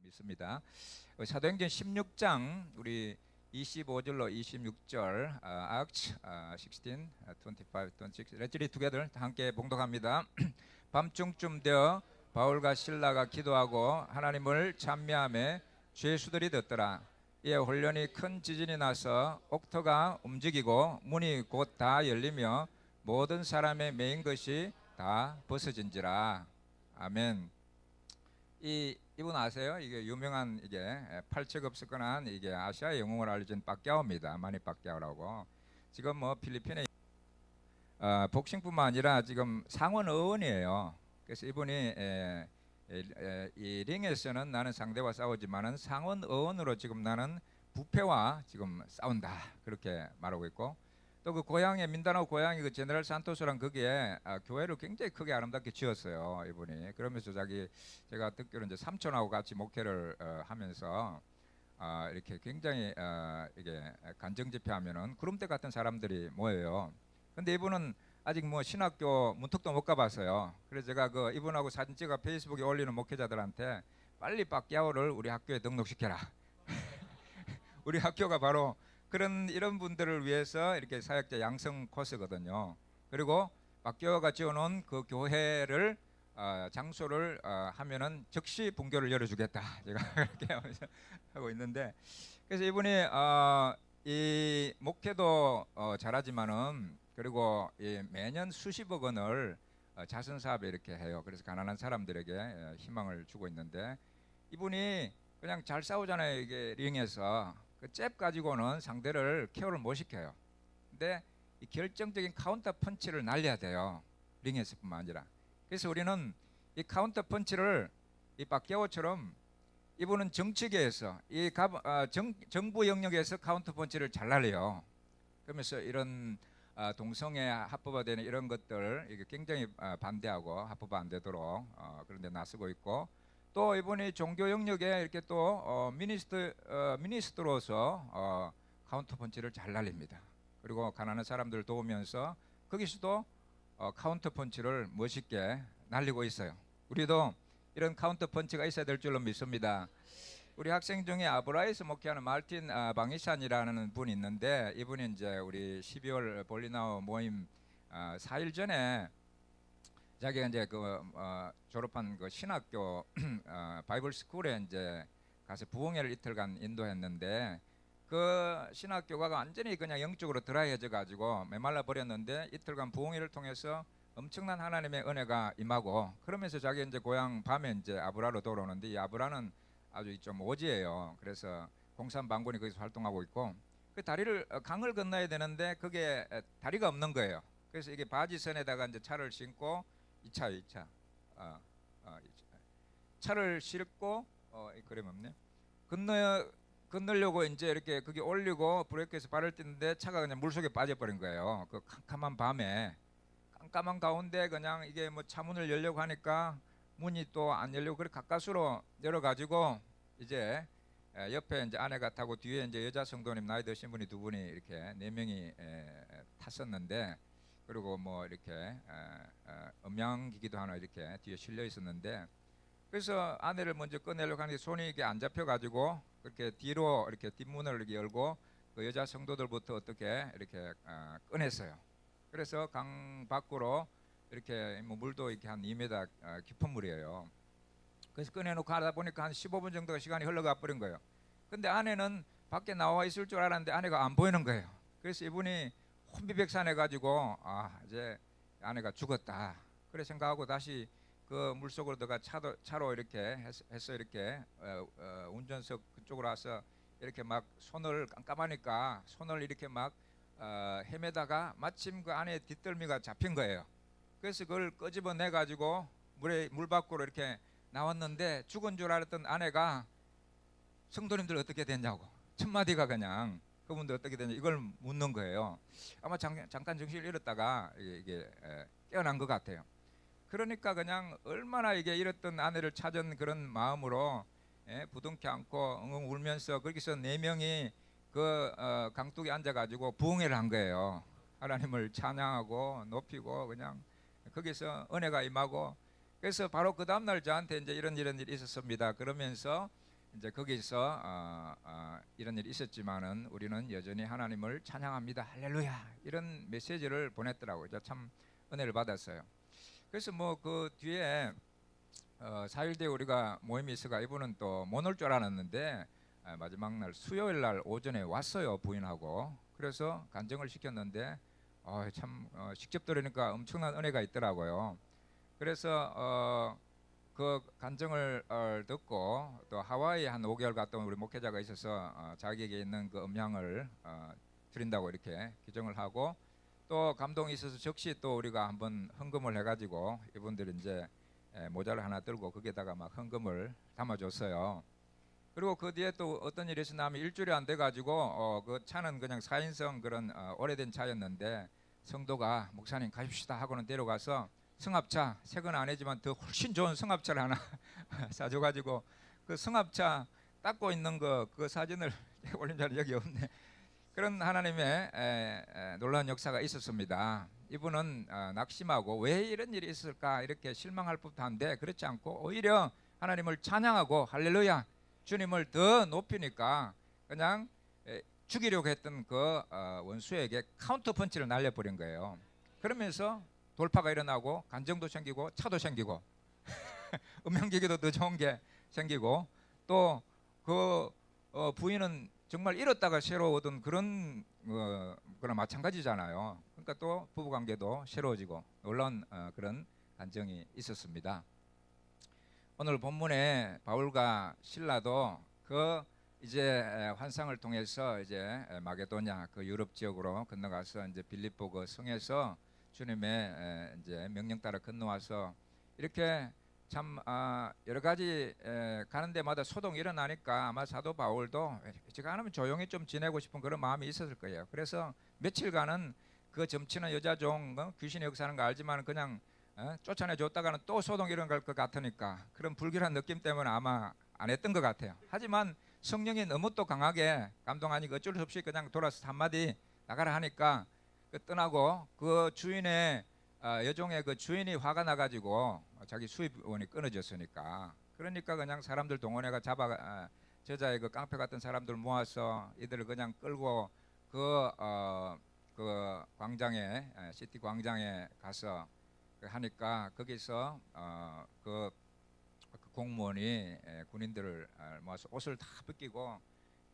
믿습니다. 사도행전 16장 우리 25절로 26절 Acts 16, 25, 26 Let's read together. 함께 봉독합니다. 밤중쯤 되어 바울과 실라가 기도하고 하나님을 찬미하며 죄수들이 듣더라. 이에 혼련히 큰 지진이 나서 옥토가 움직이고 문이 곧 다 열리며 모든 사람의 매인 것이 다 벗어진지라. 아멘. 이분 아세요? 이게 유명한 이게 팔체급습권한 이게 아시아의 영웅을 알려진 빠끼아오입니다. 마니 빠끼아오라고. 지금 뭐 필리핀에 복싱뿐만 아니라 지금 상원 의원이에요. 그래서 이분이 이 링에서는 나는 상대와 싸우지만은 상원 의원으로 지금 나는 부패와 지금 싸운다 그렇게 말하고 있고, 또 그 고향에 민다나오 고향이 그 제네랄 산토스랑 거기에 교회를 굉장히 크게 아름답게 지었어요 이분이. 그러면서 제가 듣기로 이제 삼촌하고 같이 목회를 하면서 이렇게 굉장히 이게 간정 집회하면은 구름대 같은 사람들이 모여요. 근데 이분은 아직 뭐 신학교 문턱도 못 가봤어요. 그래서 제가 그 이분하고 사진 찍어 페이스북에 올리는 목회자들한테 빨리 빠끼아오를 우리 학교에 등록시켜라. 우리 학교가 바로 이런 분들을 위해서 이렇게 사역자 양성 코스거든요. 그리고 빠끼아오가 지어놓은 그 교회를 장소를 하면은 즉시 분교를 열어주겠다. 제가 그렇게 하고 있는데, 그래서 이분이 이 목회도 잘하지만은 그리고 매년 수십억 원을 자선 사업에 이렇게 해요. 그래서 가난한 사람들에게 희망을 주고 있는데, 이분이 그냥 잘 싸우잖아요. 이게 링에서 그 잽 가지고는 상대를 케어를 못 시켜요. 근데 이 결정적인 카운터 펀치를 날려야 돼요. 링에서뿐만 아니라. 그래서 우리는 이 카운터 펀치를 이 빠끼아오처럼 이분은 정치계에서 정부 영역에서 카운터 펀치를 잘 날려요. 그러면서 이런 동성애 합법화되는 이런 것들 이게 굉장히 반대하고 합법화 안 되도록 그런데 나서고 있고, 또 이분이 종교 영역에 이렇게 또 미니스트로서 카운터 펀치를 잘 날립니다. 그리고 가난한 사람들을 도우면서 거기서도 카운터 펀치를 멋있게 날리고 있어요. 우리도 이런 카운터 펀치가 있어야 될 줄로 믿습니다. 우리 학생 중에 아브라에서 목회하는 말틴 방이산이라는 분이 있는데, 이분이 이제 우리 12월 볼리나우 모임 4일 전에 자기가 이제 졸업한 그 신학교 바이블 스쿨에 이제 가서 부흥회를 이틀간 인도했는데, 그 신학교가 완전히 그냥 영적으로 드라이해져 가지고 메말라 버렸는데, 이틀간 부흥회를 통해서 엄청난 하나님의 은혜가 임하고, 그러면서 자기 이제 고향 밤에 이제 아브라로 돌아오는데, 이 아브라는 아주 좀 오지예요. 그래서 공산방군이 거기서 활동하고 있고, 그 강을 건너야 되는데 그게 다리가 없는 거예요. 그래서 이게 바지선에다가 이제 차를 신고 2차 차를 싣고 그림 없네. 건너려고 이제 이렇게 그게 올리고 브레이크에서 발을 띄는데 차가 그냥 물속에 빠져버린 거예요. 그 캄캄한 밤에 깜깜한 가운데 그냥 이게 뭐 차문을 열려고 하니까 문이 또 안 열리고, 그래 가까스로 열어가지고 이제 옆에 이제 아내가 타고 뒤에 이제 여자 성도님 나이 드신 분이 두 분이 이렇게 4명이 탔었는데, 그리고 뭐 이렇게 음향기기도 하나 이렇게 뒤에 실려 있었는데, 그래서 아내를 먼저 꺼내려고 하는데 손이 이게 안 잡혀가지고 그렇게 뒤로 이렇게 뒷문을 이렇게 열고 그 여자 성도들부터 어떻게 이렇게 꺼냈어요. 그래서 강 밖으로 이렇게 뭐 물도 이렇게 한 2m 깊은 물이에요. 그래서 꺼내놓고 하다 보니까 한 15분 정도가 시간이 흘러가 버린 거예요. 근데 아내는 밖에 나와 있을 줄 알았는데 아내가 안 보이는 거예요. 그래서 이분이 혼비백산해 가지고 이제 아내가 죽었다 그래 생각하고 다시 그 물속으로 들어가 차로 이렇게 해서 이렇게 운전석 그쪽으로 와서 이렇게 막 손을 깜깜하니까 손을 이렇게 막 헤매다가 마침 그 안에 뒷덜미가 잡힌 거예요. 그래서 그걸 끄집어내 가지고 물 밖으로 이렇게 나왔는데, 죽은 줄 알았던 아내가 성도님들 어떻게 됐냐고 첫 마디가 그냥 그분들 어떻게 됐냐 이걸 묻는 거예요. 아마 잠깐 정신을 잃었다가 이게 깨어난 것 같아요. 그러니까 그냥 얼마나 이게 잃었던 아내를 찾은 그런 마음으로 부둥켜 안고 엉엉 울면서 거기서 4명이 그 강둑에 앉아가지고 부흥회를 한 거예요. 하나님을 찬양하고 높이고 그냥 거기서 은혜가 임하고, 그래서 바로 그 다음날 저한테 이제 이런 일이 있었습니다 그러면서 이제 거기서 이런 일이 있었지만은 우리는 여전히 하나님을 찬양합니다. 할렐루야. 이런 메시지를 보냈더라고요. 참 은혜를 받았어요. 그래서 뭐 그 뒤에 4일 뒤에 우리가 모임이 있어가 이분은 또 못 올 줄 알았는데 마지막 날 수요일 날 오전에 왔어요. 부인하고. 그래서 간증을 시켰는데 참 직접 들으니까 엄청난 은혜가 있더라고요. 그래서 그 간증을 듣고 또 하와이에 한 5개월 갔다 온 우리 목회자가 있어서 자기에게 있는 그 음향을 드린다고 이렇게 기정을 하고, 또 감동이 있어서 즉시 또 우리가 한번 헌금을 해가지고 이분들이 이제 모자를 하나 들고 거기에다가 막 헌금을 담아줬어요. 그리고 그 뒤에 또 어떤 일이 있었냐면 일주일이 안 돼가지고 그 차는 그냥 4인승 그런 오래된 차였는데 성도가 목사님 가십시다 하고는 데려가서 승합차, 새 건 아니지만 더 훨씬 좋은 승합차를 하나 사줘가지고 그 승합차 닦고 있는 그 사진을 올린 자리 여기 없네. 그런 하나님의 놀라운 역사가 있었습니다. 이분은 낙심하고 왜 이런 일이 있을까 이렇게 실망할 법도 한데 그렇지 않고 오히려 하나님을 찬양하고 할렐루야 주님을 더 높이니까 그냥 죽이려고 했던 그 원수에게 카운터 펀치를 날려버린 거예요. 그러면서 돌파가 일어나고 간정도 생기고 차도 생기고 음향기계도 더 좋은 게 생기고 또 그 부인은 정말 잃었다가 새로 얻은 그런 거랑 마찬가지잖아요. 그러니까 또 부부관계도 새로워지고 놀라운 그런 간정이 있었습니다. 오늘 본문에 바울과 실라도 그 이제 환상을 통해서 이제 마게도냐 그 유럽 지역으로 건너가서 이제 빌립보 그 성에서 주님의 이제 명령 따라 건너와서 이렇게 참 여러 가지 가는 데마다 소동이 일어나니까 아마 사도 바울도 제가 하면 조용히 좀 지내고 싶은 그런 마음이 있었을 거예요. 그래서 며칠간은 그 점치는 여자 종 귀신이 역사하는 거 알지만 그냥 쫓아내 줬다가는 또 소동 일어날 것 같으니까 그런 불길한 느낌 때문에 아마 안 했던 것 같아요. 하지만 성령이 너무 또 강하게 감동하니까 어쩔 수 없이 그냥 돌아서 한마디 나가라 하니까 그 떠나고 그 주인의 여종의 그 주인이 화가 나가지고 자기 수입원이 끊어졌으니까 그러니까 그냥 사람들 동원해가 잡아 저자의 그 깡패 같은 사람들 모아서 이들을 그냥 끌고 그 광장에 시티 광장에 가서 하니까 거기서 그 공무원이 군인들을 모아서 옷을 다 벗기고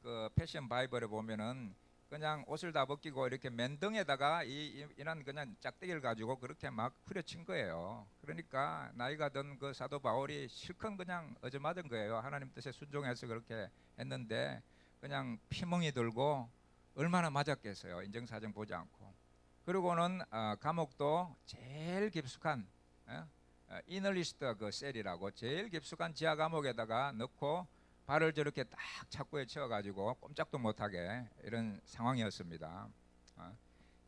그 패션 바이블에 보면은 그냥 옷을 다 벗기고 이렇게 맨등에다가 이런 그냥 짝대기를 가지고 그렇게 막 후려친 거예요. 그러니까 나이가 든 그 사도 바울이 실컷 그냥 얻어맞은 거예요. 하나님 뜻에 순종해서 그렇게 했는데 그냥 피멍이 들고 얼마나 맞았겠어요. 인정사정 보지 않고. 그리고는 감옥도 제일 깊숙한 이널리스트 그 셀이라고 제일 깊숙한 지하 감옥에다가 넣고 발을 저렇게 딱 착고에 채워가지고 꼼짝도 못하게 이런 상황이었습니다.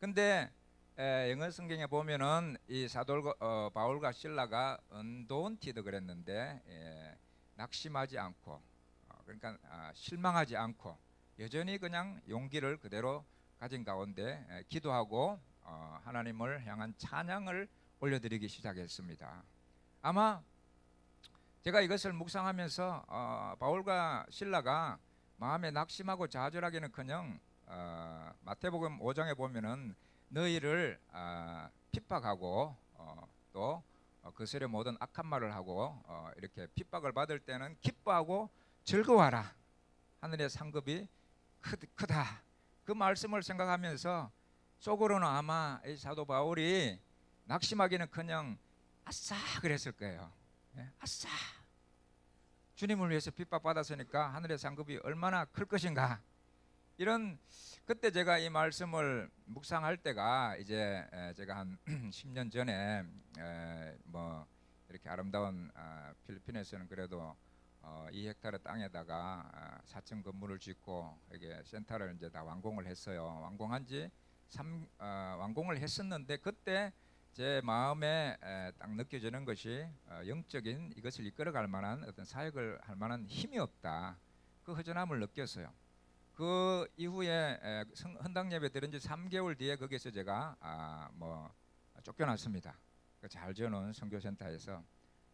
근데 영어 성경에 보면은 이 사도 바울과 실라가 언돈티드 그랬는데 낙심하지 않고 그러니까 실망하지 않고 여전히 그냥 용기를 그대로 가진 가운데 기도하고 하나님을 향한 찬양을 올려드리기 시작했습니다. 아마 제가 이것을 묵상하면서 바울과 실라가 마음에 낙심하고 좌절하기는커녕 마태복음 5장에 보면은 너희를 핍박하고 또 그들의 모든 악한 말을 하고 이렇게 핍박을 받을 때는 기뻐하고 즐거워하라. 하늘의 상급이 크다. 그 말씀을 생각하면서 속으로는 아마 이 사도 바울이 낙심하기는커녕 아싸 그랬을 거예요. 아싸 주님을 위해서 핍박받았으니까 하늘의 상급이 얼마나 클 것인가. 이런 그때 제가 이 말씀을 묵상할 때가 이제 제가 한 10년 전에 뭐 이렇게 아름다운 필리핀에서는 그래도 2헥타르 땅에다가 4층 건물을 짓고 이게 센터를 이제 다 완공을 했어요. 완공을 했었는데 그때 제 마음에 딱 느껴지는 것이 영적인 이것을 이끌어갈 만한 어떤 사역을 할 만한 힘이 없다. 그 허전함을 느꼈어요. 그 이후에 헌당 예배 드린 지 3개월 뒤에 거기서 제가 뭐 쫓겨났습니다. 그 잘 지어놓은 선교센터에서.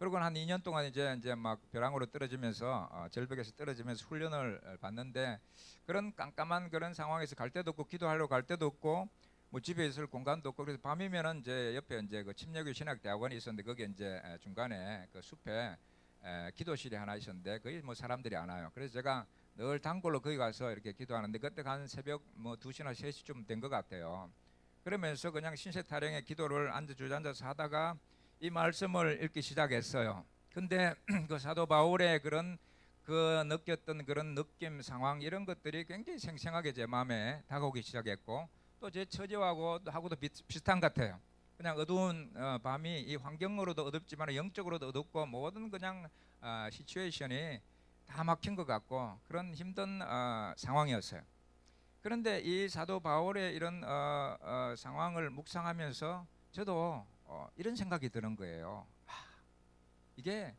그리고 한 2년 동안 이제 막 벼랑으로 떨어지면서 절벽에서 떨어지면서 훈련을 받는데, 그런 깜깜한 그런 상황에서 갈 데도 없고 기도하러 갈 데도 없고 뭐 집에 있을 공간도 없고, 그래서 밤이면은 이제 옆에 이제 그 침례교 신학대학원이 있었는데, 거기 이제 중간에 그 숲에 기도실이 하나 있었는데 거기 뭐 사람들이 안 와요. 그래서 제가 늘 단골로 거기 가서 이렇게 기도하는데, 그때 한 새벽 뭐 2시나 3시쯤 된 것 같아요. 그러면서 그냥 신세타령의 기도를 주저앉아서 하다가 이 말씀을 읽기 시작했어요. 근데 그 사도 바울의 그런 그 느꼈던 그런 느낌, 상황, 이런 것들이 굉장히 생생하게 제 마음에 다가오기 시작했고, 또 제 처지하고도 비슷한 것 같아요. 그냥 어두운 밤이 이 환경으로도 어둡지만 영적으로도 어둡고, 모든 그냥 시츄에이션이 다 막힌 것 같고, 그런 힘든 상황이었어요. 그런데 이 사도 바울의 이런 상황을 묵상하면서 저도 이런 생각이 드는 거예요. 이게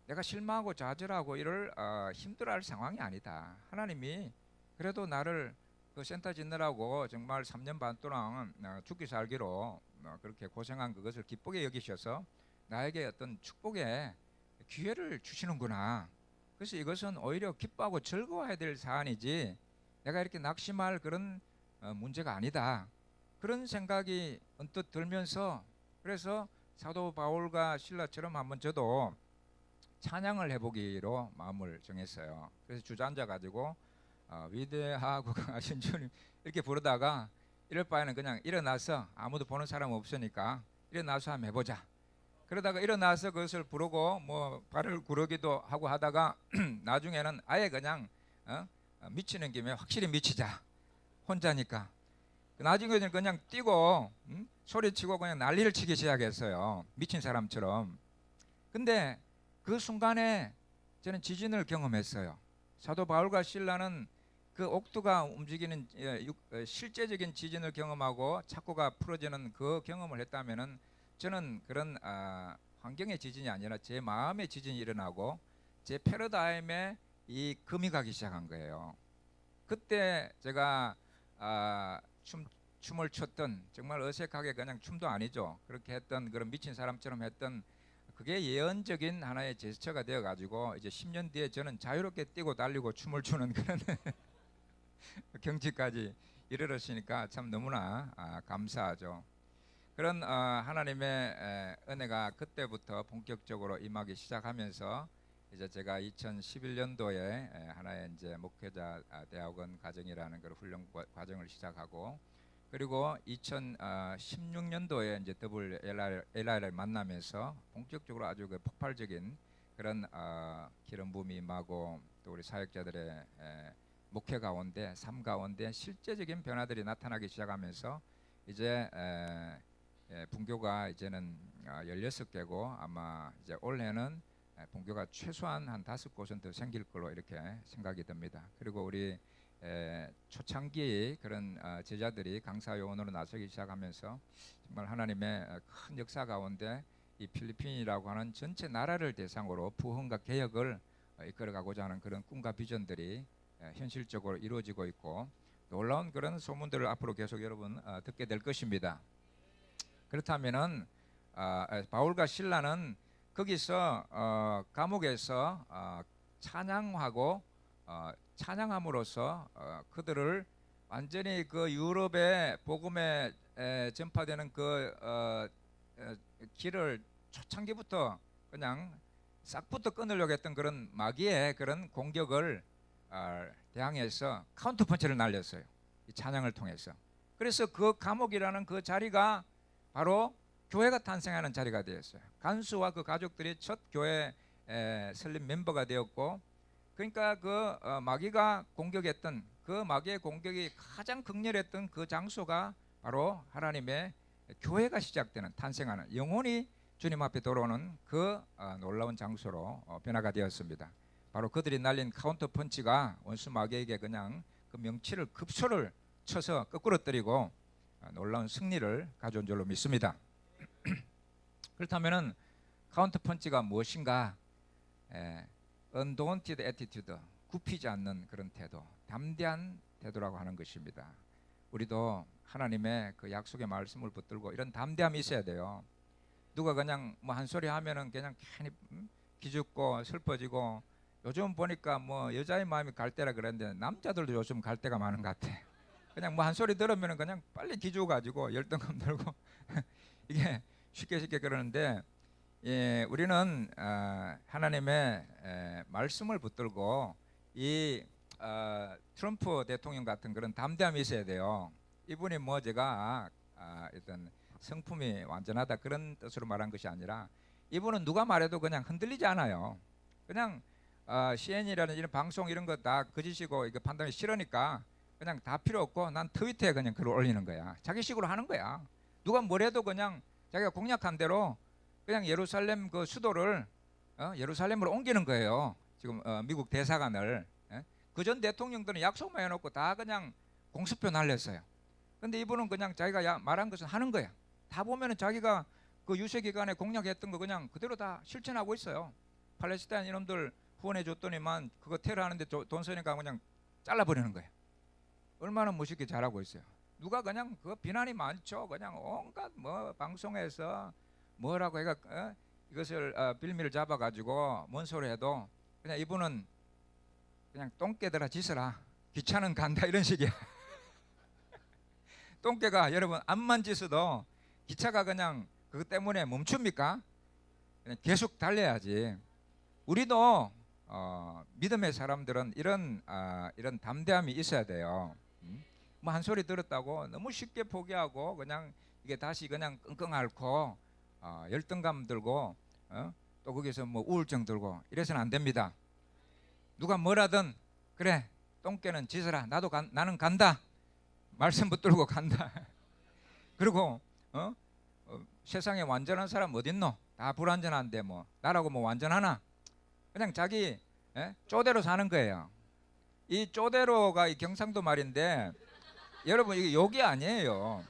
내가 실망하고 좌절하고 이럴 힘들어할 상황이 아니다. 하나님이 그래도 나를 그 센터 짓느라고 정말 3년 반 동안 죽기 살기로 그렇게 고생한 그것을 기쁘게 여기셔서 나에게 어떤 축복의 기회를 주시는구나. 그래서 이것은 오히려 기뻐하고 즐거워해야 될 사안이지 내가 이렇게 낙심할 그런 문제가 아니다. 그런 생각이 언뜻 들면서, 그래서 사도 바울과 실라처럼 한번 저도 찬양을 해보기로 마음을 정했어요. 그래서 주저앉아 가지고 위대하고 강하신 주님 이렇게 부르다가, 이럴 바에는 그냥 일어나서, 아무도 보는 사람 없으니까 일어나서 한번 해보자. 그러다가 일어나서 그것을 부르고 뭐 발을 구르기도 하고 하다가 나중에는 아예 그냥 미치는 김에 확실히 미치자. 혼자니까. 나중에는 그냥 뛰고 소리치고 그냥 난리를 치기 시작했어요. 미친 사람처럼. 근데 그 순간에 저는 지진을 경험했어요. 사도 바울과 실라는 그 옥두가 움직이는 실제적인 지진을 경험하고 착고가 풀어지는 그 경험을 했다면은, 저는 그런 환경의 지진이 아니라 제 마음의 지진이 일어나고 제 패러다임에 이 금이 가기 시작한 거예요. 그때 제가 춤을 췄던, 정말 어색하게 그냥 춤도 아니죠, 그렇게 했던 그런 미친 사람처럼 했던 그게 예언적인 하나의 제스처가 되어 가지고 이제 10년 뒤에 저는 자유롭게 뛰고 달리고 춤을 추는 그런 경지까지 이르렀으니까 참 너무나 감사하죠. 그런 하나님의 은혜가 그때부터 본격적으로 임하기 시작하면서, 이제 제가 2011년도에 하나의 이제 목회자 대학원 과정이라는 그 훈련 과정을 시작하고, 그리고 2016년도에 이제 더블 LR을 만나면서 본격적으로 아주 그 폭발적인 그런 기름 부음이 임하고, 또 우리 사역자들의 목회 가운데, 삶 가운데 실제적인 변화들이 나타나기 시작하면서, 이제 분교가 이제는 16개고, 아마 이제 올해는 분교가 최소한 한 5곳은 더 생길 걸로 이렇게 생각이 듭니다. 그리고 우리 초창기 그런 제자들이 강사 요원으로 나서기 시작하면서, 정말 하나님의 큰 역사 가운데 이 필리핀이라고 하는 전체 나라를 대상으로 부흥과 개혁을 이끌어가고자 하는 그런 꿈과 비전들이 현실적으로 이루어지고 있고, 놀라운 그런 소문들을 앞으로 계속 여러분 듣게 될 것입니다. 그렇다면은 바울과 실라는 거기서 감옥에서 찬양하고 찬양함으로써 그들을 완전히 그 유럽의 복음에 전파되는 그 길을 초창기부터 그냥 싹부터 끊으려고 했던 그런 마귀의 그런 공격을 대항해서 카운터 펀치를 날렸어요. 이 찬양을 통해서. 그래서 그 감옥이라는 그 자리가 바로 교회가 탄생하는 자리가 되었어요. 간수와 그 가족들이 첫 교회 설립 멤버가 되었고, 그러니까 그 마귀가 공격했던 그 마귀의 공격이 가장 극렬했던 그 장소가 바로 하나님의 교회가 시작되는, 탄생하는, 영혼이 주님 앞에 돌아오는 그 놀라운 장소로 변화가 되었습니다. 바로 그들이 날린 카운터 펀치가 원수 마귀에게 그냥 그 명치를 급소를 쳐서 거꾸로 때리고 놀라운 승리를 가져온 줄로 믿습니다. 그렇다면은 카운터 펀치가 무엇인가? undaunted attitude, 굽히지 않는 그런 태도, 담대한 태도라고 하는 것입니다. 우리도 하나님의 그 약속의 말씀을 붙들고 이런 담대함이 있어야 돼요. 누가 그냥 뭐 한 소리 하면은 그냥 괜히 기죽고 슬퍼지고, 요즘 보니까 뭐 여자의 마음이 갈 때라 그랬는데 남자들도 요즘 갈 때가 많은 것 같아. 그냥 뭐 한 소리 들으면은 그냥 빨리 기죽어가지고 열등감 들고 이게 쉽게 그러는데, 예, 우리는 하나님의 말씀을 붙들고 이 트럼프 대통령 같은 그런 담대함이 있어야 돼요. 이분이 뭐 제가 어떤 성품이 완전하다 그런 뜻으로 말한 것이 아니라, 이분은 누가 말해도 그냥 흔들리지 않아요. 그냥 CN이라는 이런 방송 이런 거 다 거짓이고 이거 판단이 싫으니까 그냥 다 필요 없고 난 트위터에 그냥 글을 올리는 거야. 자기식으로 하는 거야. 누가 뭐래도 그냥 자기가 공약한 대로 그냥 예루살렘 그 수도를 예루살렘으로 옮기는 거예요. 지금 미국 대사관을. 그전 대통령들은 약속만 해놓고 다 그냥 공수표 날렸어요. 근데 이분은 그냥 자기가 말한 것은 하는 거야. 다 보면은 자기가 그 유세 기간에 공약했던 거 그냥 그대로 다 실천하고 있어요. 팔레스타인 이놈들 후원해 줬더니만 그거 테러하는데 돈 쓰니까 그냥 잘라버리는 거예요. 얼마나 멋있게 잘하고 있어요. 누가 그냥 그 비난이 많죠. 그냥 온갖 뭐 방송에서 뭐라고 해가 이것을 빌미를 잡아가지고 뭔 소리 해도 그냥 이분은 그냥 똥개들아 짖어라, 귀찮은 간다, 이런 식이야. 똥개가 여러분 암만 짖어도 기차가 그냥 그것 때문에 멈춥니까? 그냥 계속 달려야지. 우리도 믿음의 사람들은 이런 담대함이 있어야 돼요. 뭐 한 소리 들었다고 너무 쉽게 포기하고 그냥 이게 다시 그냥 끙끙 앓고 열등감 들고 또 거기서 뭐 우울증 들고 이래서는 안 됩니다. 누가 뭐라든 그래 똥개는 짖어라, 나는 간다, 말씀 붙들고 간다. 그리고 세상에 완전한 사람 어딨노? 다 불완전한데 뭐 나라고 뭐 완전하나? 그냥 자기 쪼대로 사는 거예요. 이 쪼대로가 이 경상도 말인데 여러분 이게 욕이 아니에요.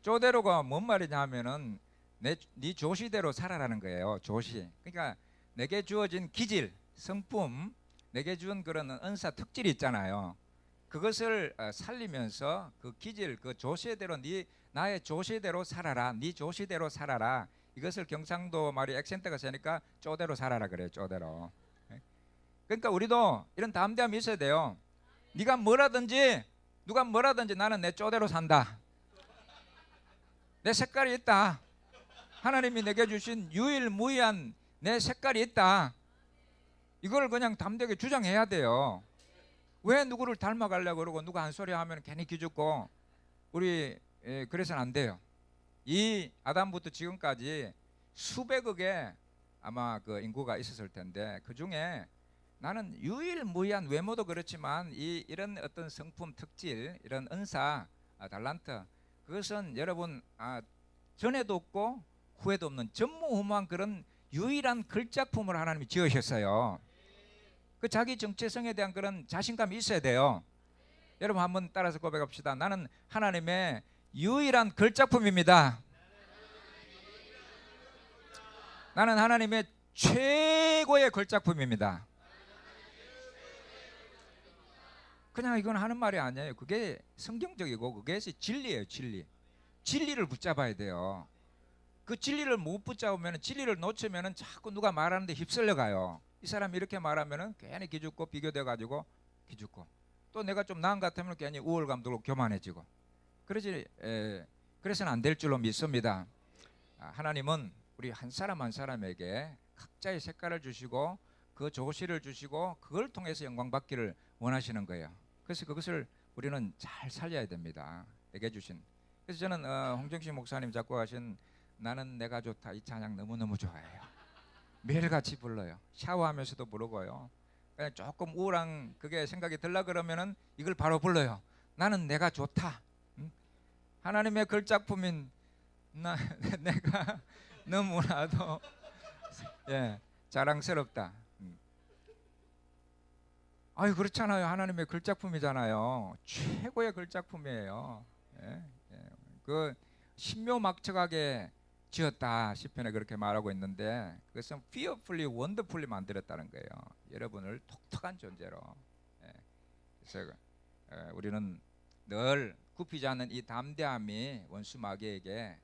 쪼대로가 뭔 말이냐 하면은 네 조시대로 살아라는 거예요. 조시. 그러니까 내게 주어진 기질, 성품, 내게 준 그런 은사 특질이 있잖아요. 그것을 살리면서 그 기질, 그 조시대로 나의 조시대로 살아라, 네 조시대로 살아라. 이것을 경상도 말이 액센트가 세니까 쪼대로 살아라 그래요. 쪼대로. 그러니까 우리도 이런 담대함이 있어야 돼요. 네가 뭐라든지 누가 뭐라든지 나는 내 쪼대로 산다. 내 색깔이 있다. 하나님이 내게 주신 유일무이한 내 색깔이 있다. 이걸 그냥 담대하게 주장해야 돼요. 왜 누구를 닮아가려고 그러고 누가 한 소리 하면 괜히 기죽고 우리 그래서는 안 돼요. 이 아담부터 지금까지 수백억의 아마 그 인구가 있었을 텐데 그 중에 나는 유일무이한, 외모도 그렇지만 이런 어떤 성품 특질, 이런 은사, 달란트, 그것은 여러분 전에도 없고 후에도 없는 전무후무한 그런 유일한 걸작품을 하나님이 지으셨어요. 그 자기 정체성에 대한 그런 자신감이 있어야 돼요. 여러분 한번 따라서 고백합시다. 나는 하나님의 유일한 걸작품입니다. 나는 하나님의 최고의 걸작품입니다. 그냥 이건 하는 말이 아니에요. 그게 성경적이고 그게 진리예요. 진리를 붙잡아야 돼요. 그 진리를 못 붙잡으면, 진리를 놓치면 자꾸 누가 말하는데 휩쓸려 가요. 이 사람이 이렇게 말하면 괜히 기죽고 비교돼 가지고 기죽고, 또 내가 좀 나은 것 같으면 괜히 우월감 들고 교만해지고, 그래서는 안 될 줄로 믿습니다. 하나님은 우리 한 사람 한 사람에게 각자의 색깔을 주시고 그 조시를 주시고 그걸 통해서 영광 받기를 원하시는 거예요. 그래서 그것을 우리는 잘 살려야 됩니다. 내게 주신. 그래서 저는 홍정식 목사님 작곡하신 나는 내가 좋다 이 찬양 너무너무 좋아해요. 매일같이 불러요. 샤워하면서도 부르고요. 그냥 조금 우울한 그게 생각이 들라 그러면은 이걸 바로 불러요. 나는 내가 좋다. 하나님의 걸작품인 내가 너무나도 자랑스럽다. 아유 그렇잖아요. 하나님의 걸작품이잖아요. 최고의 걸작품이에요. 그 신묘막측하게 지었다 시편에 그렇게 말하고 있는데, 그것은 fearfully, wonderfully 만들었다는 거예요. 여러분을 독특한 존재로. 그래서 우리는 늘 굽히지 않는 이 담대함이 원수 마귀에게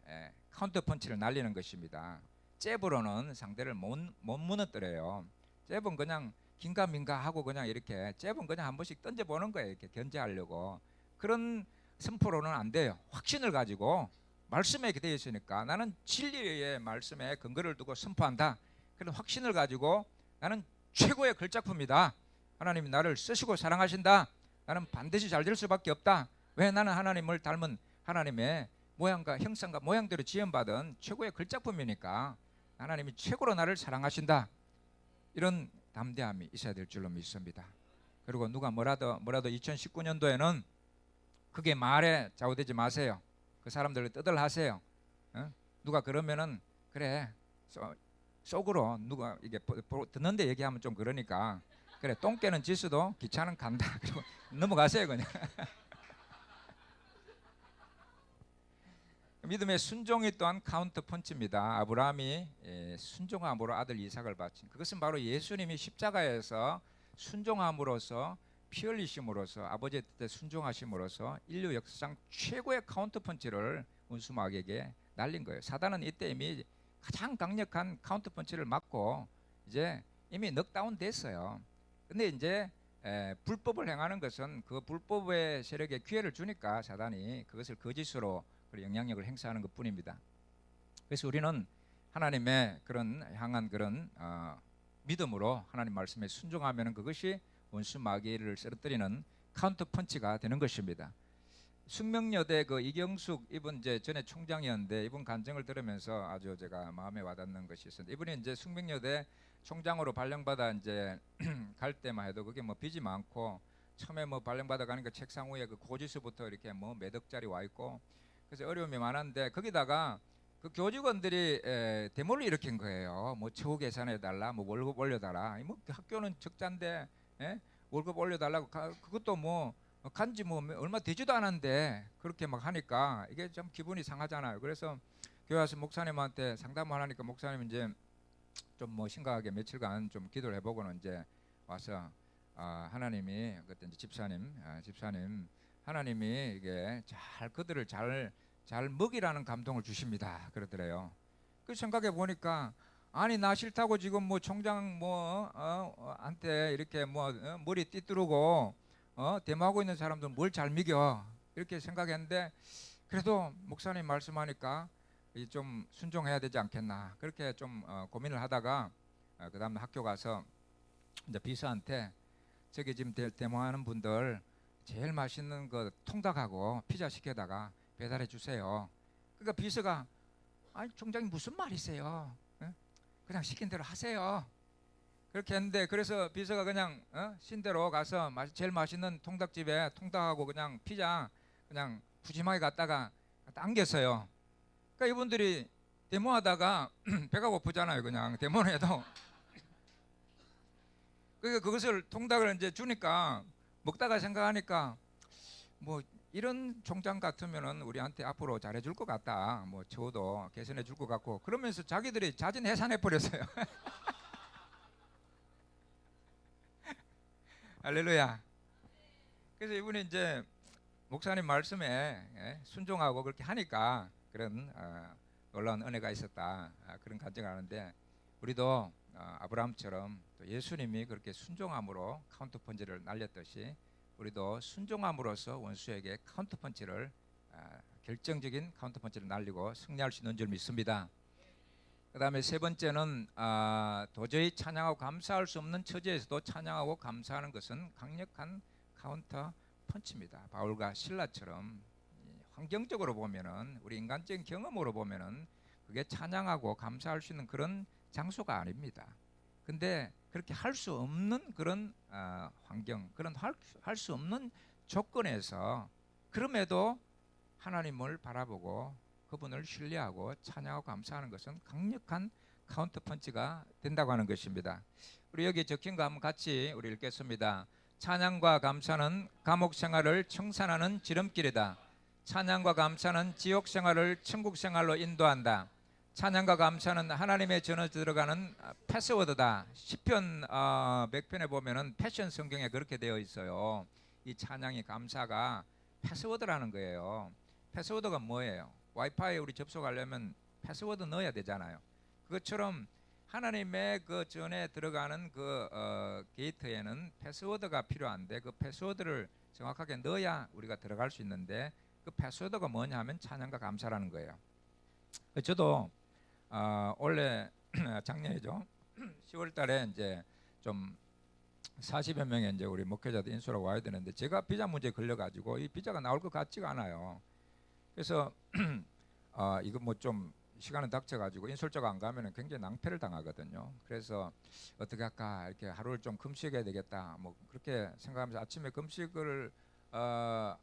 카운터 펀치를 날리는 것입니다. 잽으로는 상대를 못 무너뜨려요. 잽은 그냥 긴가민가 하고 그냥 이렇게 잽은 그냥 한 번씩 던져보는 거예요. 이렇게 견제하려고. 그런 선포로는 안 돼요. 확신을 가지고 말씀에 기대어 있으니까 나는 진리의 말씀에 근거를 두고 선포한다. 그런 확신을 가지고 나는 최고의 걸작품이다. 하나님이 나를 쓰시고 사랑하신다. 나는 반드시 잘 될 수밖에 없다. 왜? 나는 하나님을 닮은 하나님의 모양과 형상과 모양대로 지음받은 최고의 걸작품이니까 하나님이 최고로 나를 사랑하신다. 이런 담대함이 있어야 될 줄로 믿습니다. 그리고 누가 뭐라도 2019년도에는 그게 말에 좌우되지 마세요. 그 사람들을 떠들하세요. 누가 그러면은 그래 속으로 누가 이게 듣는데 얘기하면 좀 그러니까 그래 똥 깨는 지수도 기차는 간다. 그리고 넘어가세요 그냥. 믿음의 순종이 또한 카운터 펀치입니다. 아브라함이 순종함으로 아들 이삭을 바친 그것은 바로 예수님이 십자가에서 순종함으로써 피 흘리심으로써 아버지의 뜻에 순종하심으로써 인류 역사상 최고의 카운터 펀치를 원수 마귀에게 날린 거예요. 사단은 이때 이미 가장 강력한 카운터 펀치를 맞고 이제 이미 넉다운 됐어요. 근데 이제 불법을 행하는 것은 그 불법의 세력에 기회를 주니까 사단이 그것을 거짓으로 영향력을 행사하는 것뿐입니다. 그래서 우리는 하나님의 그런 향한 그런 믿음으로 하나님 말씀에 순종하면 그것이 원수 마귀를 쓰러뜨리는 카운터 펀치가 되는 것입니다. 숙명여대 그 이경숙 이분 이제 전에 총장이었는데 이분 간증을 들으면서 아주 제가 마음에 와닿는 것이 있었는데 이분이 이제 숙명여대 총장으로 발령받아 이제 갈 때만 해도 그게 뭐 빚이 많고 처음에 뭐 발령받아 가니까 책상 위에 그 고지서부터 이렇게 뭐 몇 억짜리 와 있고 그래서 어려움이 많았는데 거기다가 그 교직원들이 데모를 일으킨 거예요. 뭐 처우 계산해 달라, 뭐 월급 올려달라. 뭐 학교는 적자인데 월급 올려달라고 그것도 뭐 간지 뭐 얼마 되지도 않았는데 그렇게 막 하니까 이게 좀 기분이 상하잖아요. 그래서 교회 와서 목사님한테 상담을 하니까 목사님 이제 좀 뭐 심각하게 며칠간 좀 기도를 해보고는 이제 와서 하나님이 그때 이제 집사님 하나님이 이게 잘 그들을 잘 먹이라는 감동을 주십니다. 그러더래요. 그 생각해 보니까 아니 나 싫다고 지금 뭐 총장 한테 이렇게 뭐 머리 띠뚜르고 데모하고 있는 사람들 뭘 잘 먹여 이렇게 생각했는데 그래도 목사님 말씀하니까 좀 순종해야 되지 않겠나 그렇게 좀 고민을 하다가 그 다음 학교 가서 이제 비서한테 저기 지금 데모하는 분들 제일 맛있는 거 통닭하고 피자 시켜다가 배달해 주세요. 그러니까 비서가 아니 총장님 무슨 말이세요? 그냥 시킨 대로 하세요. 그렇게 했는데 그래서 비서가 그냥 신대로 가서 제일 맛있는 통닭집에 통닭하고 그냥 피자 그냥 푸짐하게 갖다가 안겼어요. 그러니까 이분들이 데모하다가 배가 고프잖아요. 그냥 데모는 해도 그러니까 그것을 통닭을 이제 주니까 먹다가 생각하니까 뭐 이런 총장 같으면은 우리한테 앞으로 잘해줄 것 같다. 뭐 처우도 개선해줄 것 같고 그러면서 자기들이 자진 해산해 버렸어요. 할렐루야. 그래서 이분이 이제 목사님 말씀에 순종하고 그렇게 하니까 그런 놀라운 은혜가 있었다. 그런 간증을 하는데 우리도 아브라함처럼 또 예수님이 그렇게 순종함으로 카운터 펀치를 날렸듯이 우리도 순종함으로써 원수에게 카운터 펀치를 결정적인 카운터 펀치를 날리고 승리할 수 있는 줄 믿습니다. 그 다음에 세 번째는 도저히 찬양하고 감사할 수 없는 처지에서도 찬양하고 감사하는 것은 강력한 카운터 펀치입니다. 바울과 실라처럼 환경적으로 보면은 우리 인간적인 경험으로 보면은 그게 찬양하고 감사할 수 있는 그런 장소가 아닙니다. 근데 그렇게 할 수 없는 그런 환경, 그런 할 수 없는 조건에서 그럼에도 하나님을 바라보고 그분을 신뢰하고 찬양하고 감사하는 것은 강력한 카운터 펀치가 된다고 하는 것입니다. 우리 여기 적힌 거 한번 같이 우리 읽겠습니다. 찬양과 감사는 감옥 생활을 청산하는 지름길이다. 찬양과 감사는 지옥 생활을 천국 생활로 인도한다. 찬양과 감사는 하나님의 전에 들어가는 패스워드다. 시편 100편에 보면은 패션 성경에 그렇게 되어 있어요. 이 찬양이 감사가 패스워드라는 거예요. 패스워드가 뭐예요? 와이파이에 우리 접속하려면 패스워드 넣어야 되잖아요. 그것처럼 하나님의 그 전에 들어가는 그 게이트에는 패스워드가 필요한데 그 패스워드를 정확하게 넣어야 우리가 들어갈 수 있는데 그 패스워드가 뭐냐 하면 찬양과 감사라는 거예요. 저도 원래 작년이죠. 10월 달에 이제 좀 40여 명의 이제 우리 목회자들 인수하러 와야 되는데 제가 비자 문제에 걸려가지고 이 비자가 나올 것 같지가 않아요. 그래서 이거 뭐 좀 시간은 닥쳐가지고 인솔자가 안 가면은 굉장히 낭패를 당하거든요. 그래서 어떻게 할까 이렇게 하루를 좀 금식해야 되겠다 뭐 그렇게 생각하면서 아침에 금식을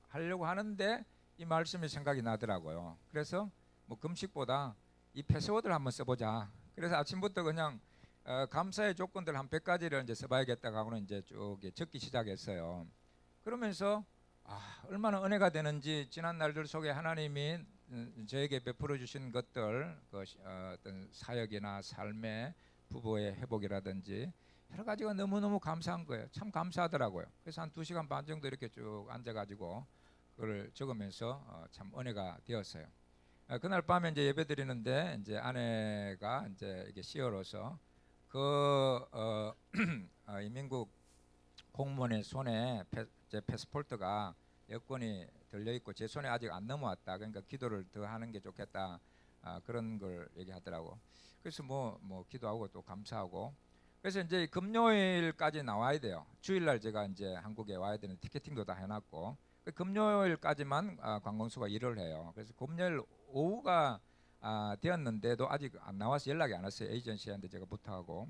하려고 하는데 이 말씀이 생각이 나더라고요. 그래서 뭐 금식보다 이 패스워드를 한번 써보자. 그래서 아침부터 그냥 감사의 조건들 한 100가지를 이제 써봐야겠다고 하고는 이제 쭉 적기 시작했어요. 그러면서 얼마나 은혜가 되는지 지난 날들 속에 하나님이 저에게 베풀어 주신 것들, 어떤 사역이나 삶의 부부의 회복이라든지 여러 가지가 너무너무 감사한 거예요. 참 감사하더라고요. 그래서 한 2시간 반 정도 이렇게 쭉 앉아가지고 그걸 적으면서 참 은혜가 되었어요. 그날 밤에 이제 예배 드리는데 이제 아내가 이제 이게 시어로서 이민국 공무원의 손에 제 패스포트가 여권이 들려 있고 제 손에 아직 안 넘어왔다. 그러니까 기도를 더 하는 게 좋겠다. 그런 걸 얘기하더라고. 그래서 뭐 기도하고 또 감사하고. 그래서 이제 금요일까지 나와야 돼요. 주일날 제가 이제 한국에 와야 되는 티켓팅도 다 해놨고 금요일까지만 관광소가 일을 해요. 그래서 금요일 오후가 되었는데도 아직 안 나와서 연락이 안 왔어요. 에이전시한테 제가 부탁하고.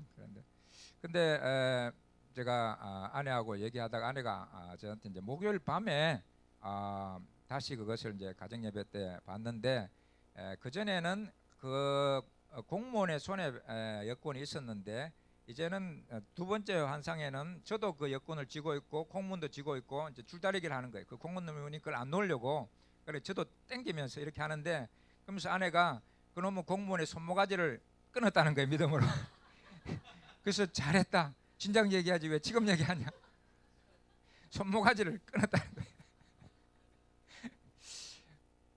근데 제가 아내하고 얘기하다가 아내가 저한테 이제 목요일 밤에 다시 그것을 이제 가정 예배 때 봤는데 그 전에는 그 공무원의 손에 여권이 있었는데 이제는 두 번째 환상에는 저도 그 여권을 쥐고 있고 공무원도 쥐고 있고 이제 줄다리기를 하는 거예요. 그 공무원님이 그걸 안 놓으려고 그래 저도 땡기면서 이렇게 하는데 그러면서 아내가 그놈의 공무원의 손모가지를 끊었다는 거예요. 믿음으로. 그래서 잘했다. 진작 얘기하지 왜 지금 얘기하냐. 손모가지를 끊었다는 거예요.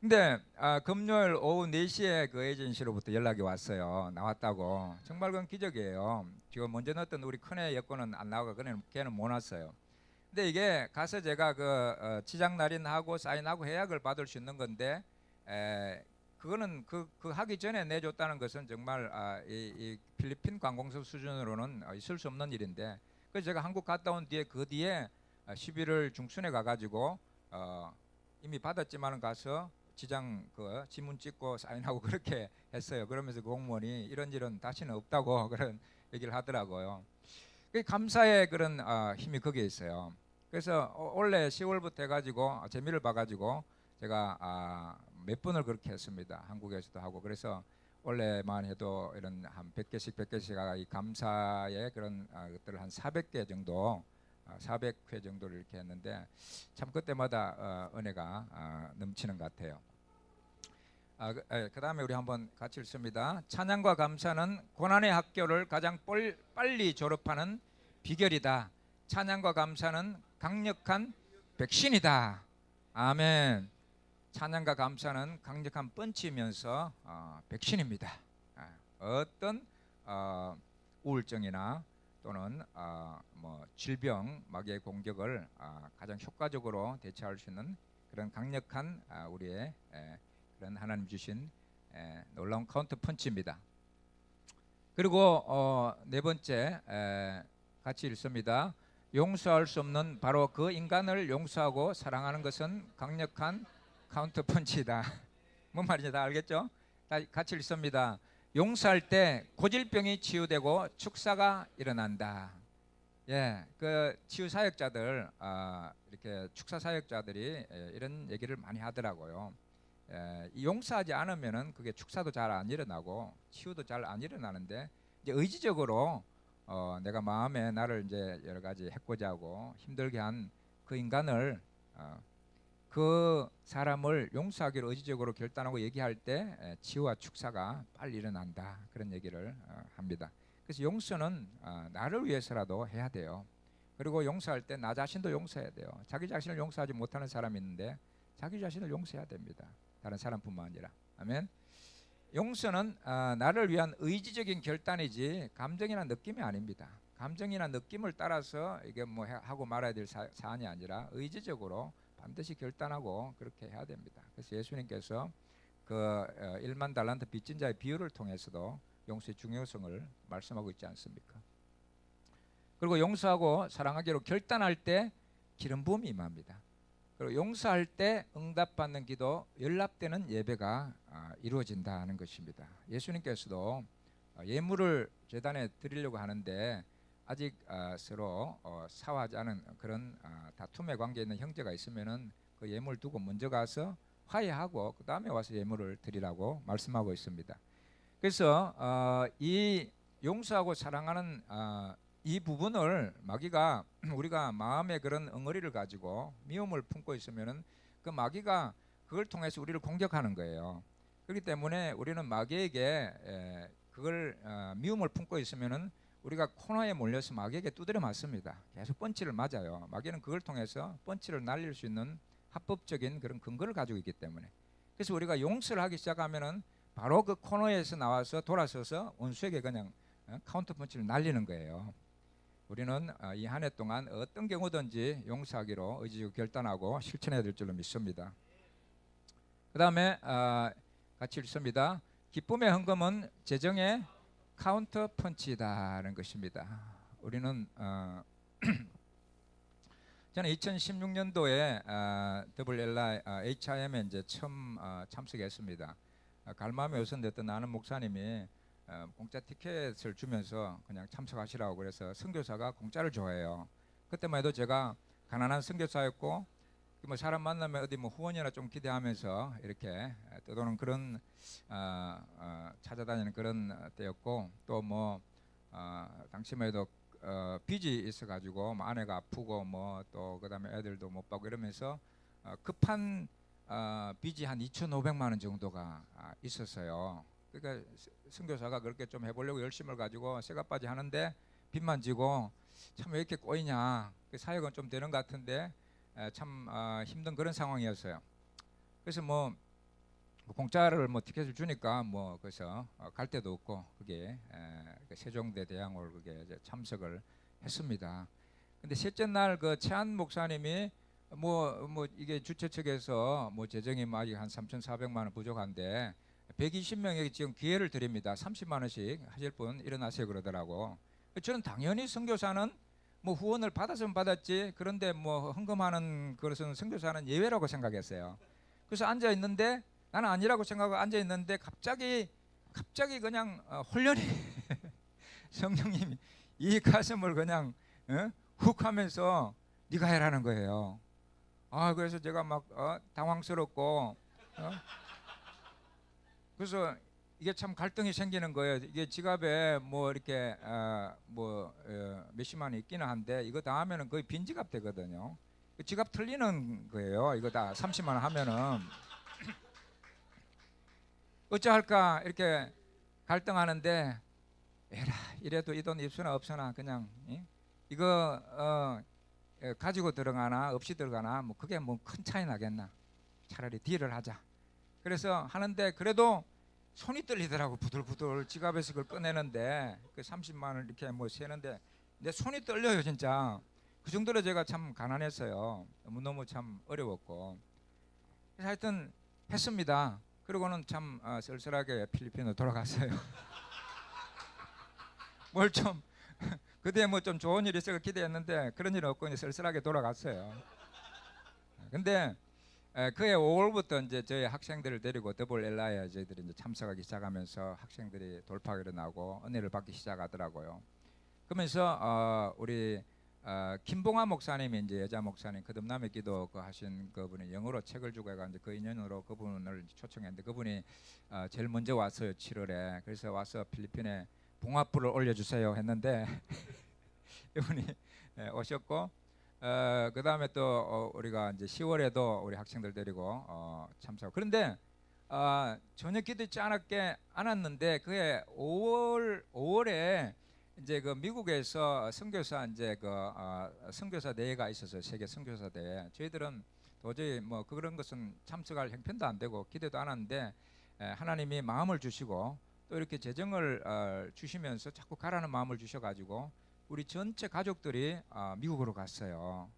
근데 금요일 오후 4시에 그 에이전시로부터 연락이 왔어요. 나왔다고. 정말 그건 기적이에요. 지금 먼저 넣었던 우리 큰애 여권은 안 나오고 걔는 못 왔어요. 근데 이게 가서 제가 그 치장 날인하고 사인하고 해약을 받을 수 있는 건데 그거는 그 하기 전에 내줬다는 것은 정말 이 필리핀 관공서 수준으로는 있을 수 없는 일인데 그래서 제가 한국 갔다 온 뒤에 그 뒤에 11월 중순에 가가지고 이미 받았지만은 가서 지장 그 지문 찍고 사인하고 그렇게 했어요. 그러면서 그 공무원이 이런 일은 다시는 없다고 그런 얘기를 하더라고요. 감사의 그런 힘이 거기에 있어요. 그래서 원래 10월부터 해가지고 재미를 봐가지고 제가 몇 번을 그렇게 했습니다. 한국에서도 하고 그래서 원래만 해도 이런 한 100개씩 이 감사의 그런 것들을 한 400개 정도 400회 정도를 이렇게 했는데 참 그때마다 은혜가 넘치는 것 같아요. 그 다음에 우리 한번 같이 읽습니다. 찬양과 감사는 고난의 학교를 가장 빨리 졸업하는 비결이다. 찬양과 감사는 강력한 백신이다. 아멘. 찬양과 감사는 강력한 펀치면서 백신입니다. 어떤 우울증이나 또는 뭐 질병, 마귀의 공격을 가장 효과적으로 대처할 수 있는 그런 강력한 우리의 그런 하나님 주신 놀라운 카운터 펀치입니다. 그리고 네 번째 같이 읽습니다. 용서할 수 없는 바로 그 인간을 용서하고 사랑하는 것은 강력한 카운터 펀치다. 뭔 말인지 다 알겠죠? 같이 읽습니다. 용서할 때 고질병이 치유되고 축사가 일어난다. 예, 그 치유 사역자들 이렇게 축사 사역자들이 이런 얘기를 많이 하더라고요. 용서하지 않으면은 그게 축사도 잘 안 일어나고 치유도 잘 안 일어나는데 이제 의지적으로 내가 마음에 나를 이제 여러 가지 해코지 하고 힘들게 한 그 인간을 그 사람을 용서하기로 의지적으로 결단하고 얘기할 때 치유와 축사가 빨리 일어난다 그런 얘기를 합니다. 그래서 용서는 나를 위해서라도 해야 돼요. 그리고 용서할 때 나 자신도 용서해야 돼요. 자기 자신을 용서하지 못하는 사람이 있는데 자기 자신을 용서해야 됩니다. 다른 사람뿐만 아니라. 아멘. 용서는 나를 위한 의지적인 결단이지 감정이나 느낌이 아닙니다. 감정이나 느낌을 따라서 이게 뭐 하고 말아야 될 사안이 아니라 의지적으로 반드시 결단하고 그렇게 해야 됩니다. 그래서 예수님께서 그 1만 달란트 빚진 자의 비유를 통해서도 용서의 중요성을 말씀하고 있지 않습니까? 그리고 용서하고 사랑하기로 결단할 때 기름 부음이 임합니다. 그리고 용서할 때 응답받는 기도, 연락되는 예배가 이루어진다는 것입니다. 예수님께서도 예물을 제단에 드리려고 하는데 아직 서로 사화하지 않은 그런 다툼의 관계에 있는 형제가 있으면은 그 예물 두고 먼저 가서 화해하고 그 다음에 와서 예물을 드리라고 말씀하고 있습니다. 그래서 이 용서하고 사랑하는 이 부분을 마귀가 우리가 마음의 그런 엉어리를 가지고 미움을 품고 있으면은 그 마귀가 그걸 통해서 우리를 공격하는 거예요. 그렇기 때문에 우리는 마귀에게 그걸 미움을 품고 있으면은 우리가 코너에 몰려서 마귀에게 두드려 맞습니다. 계속 펀치를 맞아요. 마귀는 그걸 통해서 펀치를 날릴 수 있는 합법적인 그런 근거를 가지고 있기 때문에. 그래서 우리가 용서를 하기 시작하면은 바로 그 코너에서 나와서 돌아서서 원수에게 그냥 카운터 펀치를 날리는 거예요. 우리는 이 한 해 동안 어떤 경우든지 용서하기로 의지적으로 결단하고 실천해야 될 줄로 믿습니다. 그 다음에 같이 읽습니다. 기쁨의 헌금은 재정의 카운터 펀치다는 것입니다. 우리는 저는 2016년도에 HIM에 이제 처음 참석했습니다. 갈마음에 우선됐던 나는 목사님이 공짜 티켓을 주면서 그냥 참석하시라고 그래서 선교사가 공짜를 좋아해요. 그때만 해도 제가 가난한 선교사였고 뭐 사람 만나면 어디 뭐 후원이나 좀 기대하면서 이렇게 떠도는 그런 찾아다니는 그런 때였고 또 뭐 당시만 해도 빚이 있어가지고 뭐 아내가 아프고 뭐 또 그다음에 애들도 못 받고 이러면서 급한 빚이 한 2,500만 원 정도가 있었어요. 그러니까 선교사가 그렇게 좀 해보려고 열심을 가지고 새가빠지 하는데 빚만 지고 참 왜 이렇게 꼬이냐. 그 사역은 좀 되는 것 같은데 참 힘든 그런 상황이었어요. 그래서 뭐 공짜를 뭐 티켓을 주니까 뭐 그래서 갈 데도 없고 그게 세종대 대양홀 그게 이제 참석을 했습니다. 근데 셋째 날 그 최한 목사님이 뭐 이게 주최 측에서 뭐 재정이 아직 한 3,400만 원 부족한데 120명에게 지금 기회를 드립니다. 30만 원씩 하실 분 일어나세요 그러더라고. 저는 당연히 선교사는 뭐 후원을 받았으면 받았지 그런데 뭐 헌금하는 그것은 선교사는 예외라고 생각했어요. 그래서 앉아 있는데 나는 아니라고 생각하고 앉아 있는데 갑자기 그냥 홀연히 성령님이 이 가슴을 그냥 훅 하면서 네가 해라는 거예요. 그래서 제가 막 당황스럽고 그래서 이게 참 갈등이 생기는 거예요. 이게 지갑에 뭐 이렇게 몇십만 원 있기는 한데 이거 다 하면은 거의 빈지갑 되거든요. 지갑 털리는 거예요. 이거 다 30만 원 하면은 어찌할까 이렇게 갈등하는데 에라 이래도 이 돈 입수나 없으나 그냥 이거 가지고 들어가나 없이 들어가나 뭐 그게 뭐 큰 차이 나겠나. 차라리 딜을 하자. 그래서 하는데 그래도 손이 떨리더라고. 부들부들 지갑에서 그걸 꺼내는데 그 30만 원 이렇게 뭐 세는데 내 손이 떨려요 진짜. 그 정도로 제가 참 가난했어요. 너무 참 어려웠고. 그래서 하여튼 했습니다. 그러고는 참 쓸쓸하게 필리핀으로 돌아갔어요. 뭘 좀 그때 뭐 좀 좋은 일이 있을 기대했는데 그런 일 없고 이제 쓸쓸하게 돌아갔어요. 근데 그해 5월부터 이제 저희 학생들을 데리고 더블 엘라에 저희들이 이제 참석하기 시작하면서 학생들이 돌파가 일어나고 은혜를 받기 시작하더라고요. 그러면서 우리 김봉화 목사님이 이제 여자 목사님 거듭남의 기도 그 하신 그분이 영어로 책을 주고 해가지고 그 인연으로 그분을 초청했는데 그분이 제일 먼저 왔어요 7월에. 그래서 와서 필리핀에 봉화불을 올려주세요 했는데 이분이 오셨고 그 다음에 또 우리가 이제 10월에도 우리 학생들 데리고 참석. 그런데 전혀 기대치 않았는데 그해 5월에 이제 그 미국에서 선교사 이제 그 선교사 대회가 있었어요. 세계 선교사 대회. 저희들은 도저히 뭐 그런 것은 참석할 형편도 안 되고 기대도 안 하는데 하나님이 마음을 주시고 또 이렇게 재정을 주시면서 자꾸 가라는 마음을 주셔가지고 우리 전체 가족들이 미국으로 갔어요.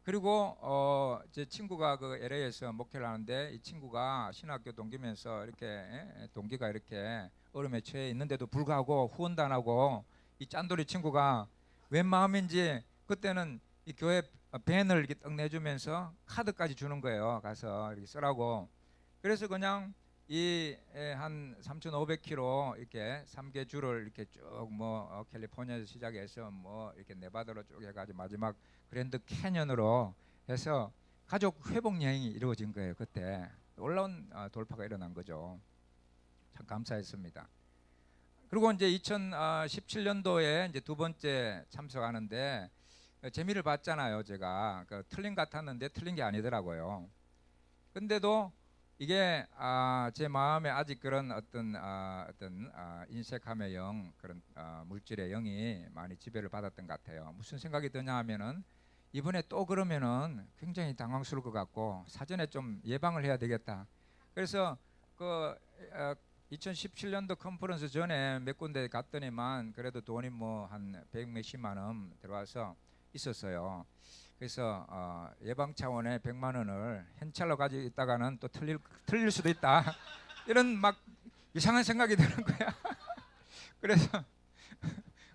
그리고 제 친구가 그 LA에서 목회를 하는데 이 친구가 신학교 동기면서 이렇게 동기가 이렇게 어려움에 처해 있는데도 불구하고 후원도 안 하고 이 짠돌이 친구가 웬 마음인지 그때는 이 교회 밴을 이렇게 떡 내주면서 카드까지 주는 거예요. 가서 이렇게 쓰라고. 그래서 그냥 이 한 3,500km 이렇게 3개 주를 이렇게 쭉 뭐 캘리포니아에서 시작해서 뭐 이렇게 네바다로 쭉 해가지고 마지막 그랜드 캐년으로 해서 가족 회복 여행이 이루어진 거예요. 그때 놀라운 돌파가 일어난 거죠. 참 감사했습니다. 그리고 이제 2017년도에 이제 두 번째 참석하는데 재미를 봤잖아요. 제가 틀린 것 같았는데 틀린 게 아니더라고요. 근데도 이게 제 마음에 아직 그런 어떤 인색함의 영, 그런 물질의 영이 많이 지배를 받았던 것 같아요. 무슨 생각이 드냐 하면은 이번에 또 그러면은 굉장히 당황스러울 것 같고 사전에 좀 예방을 해야 되겠다. 그래서 그 2017년도 컨퍼런스 전에 몇 군데 갔더니만 그래도 돈이 뭐 한 100몇십만 원 들어와서 있었어요. 그래서 예방 차원의 100만 원을 현찰로 가지고 있다가는 또 틀릴 수도 있다. 이런 막 이상한 생각이 드는 거야. 그래서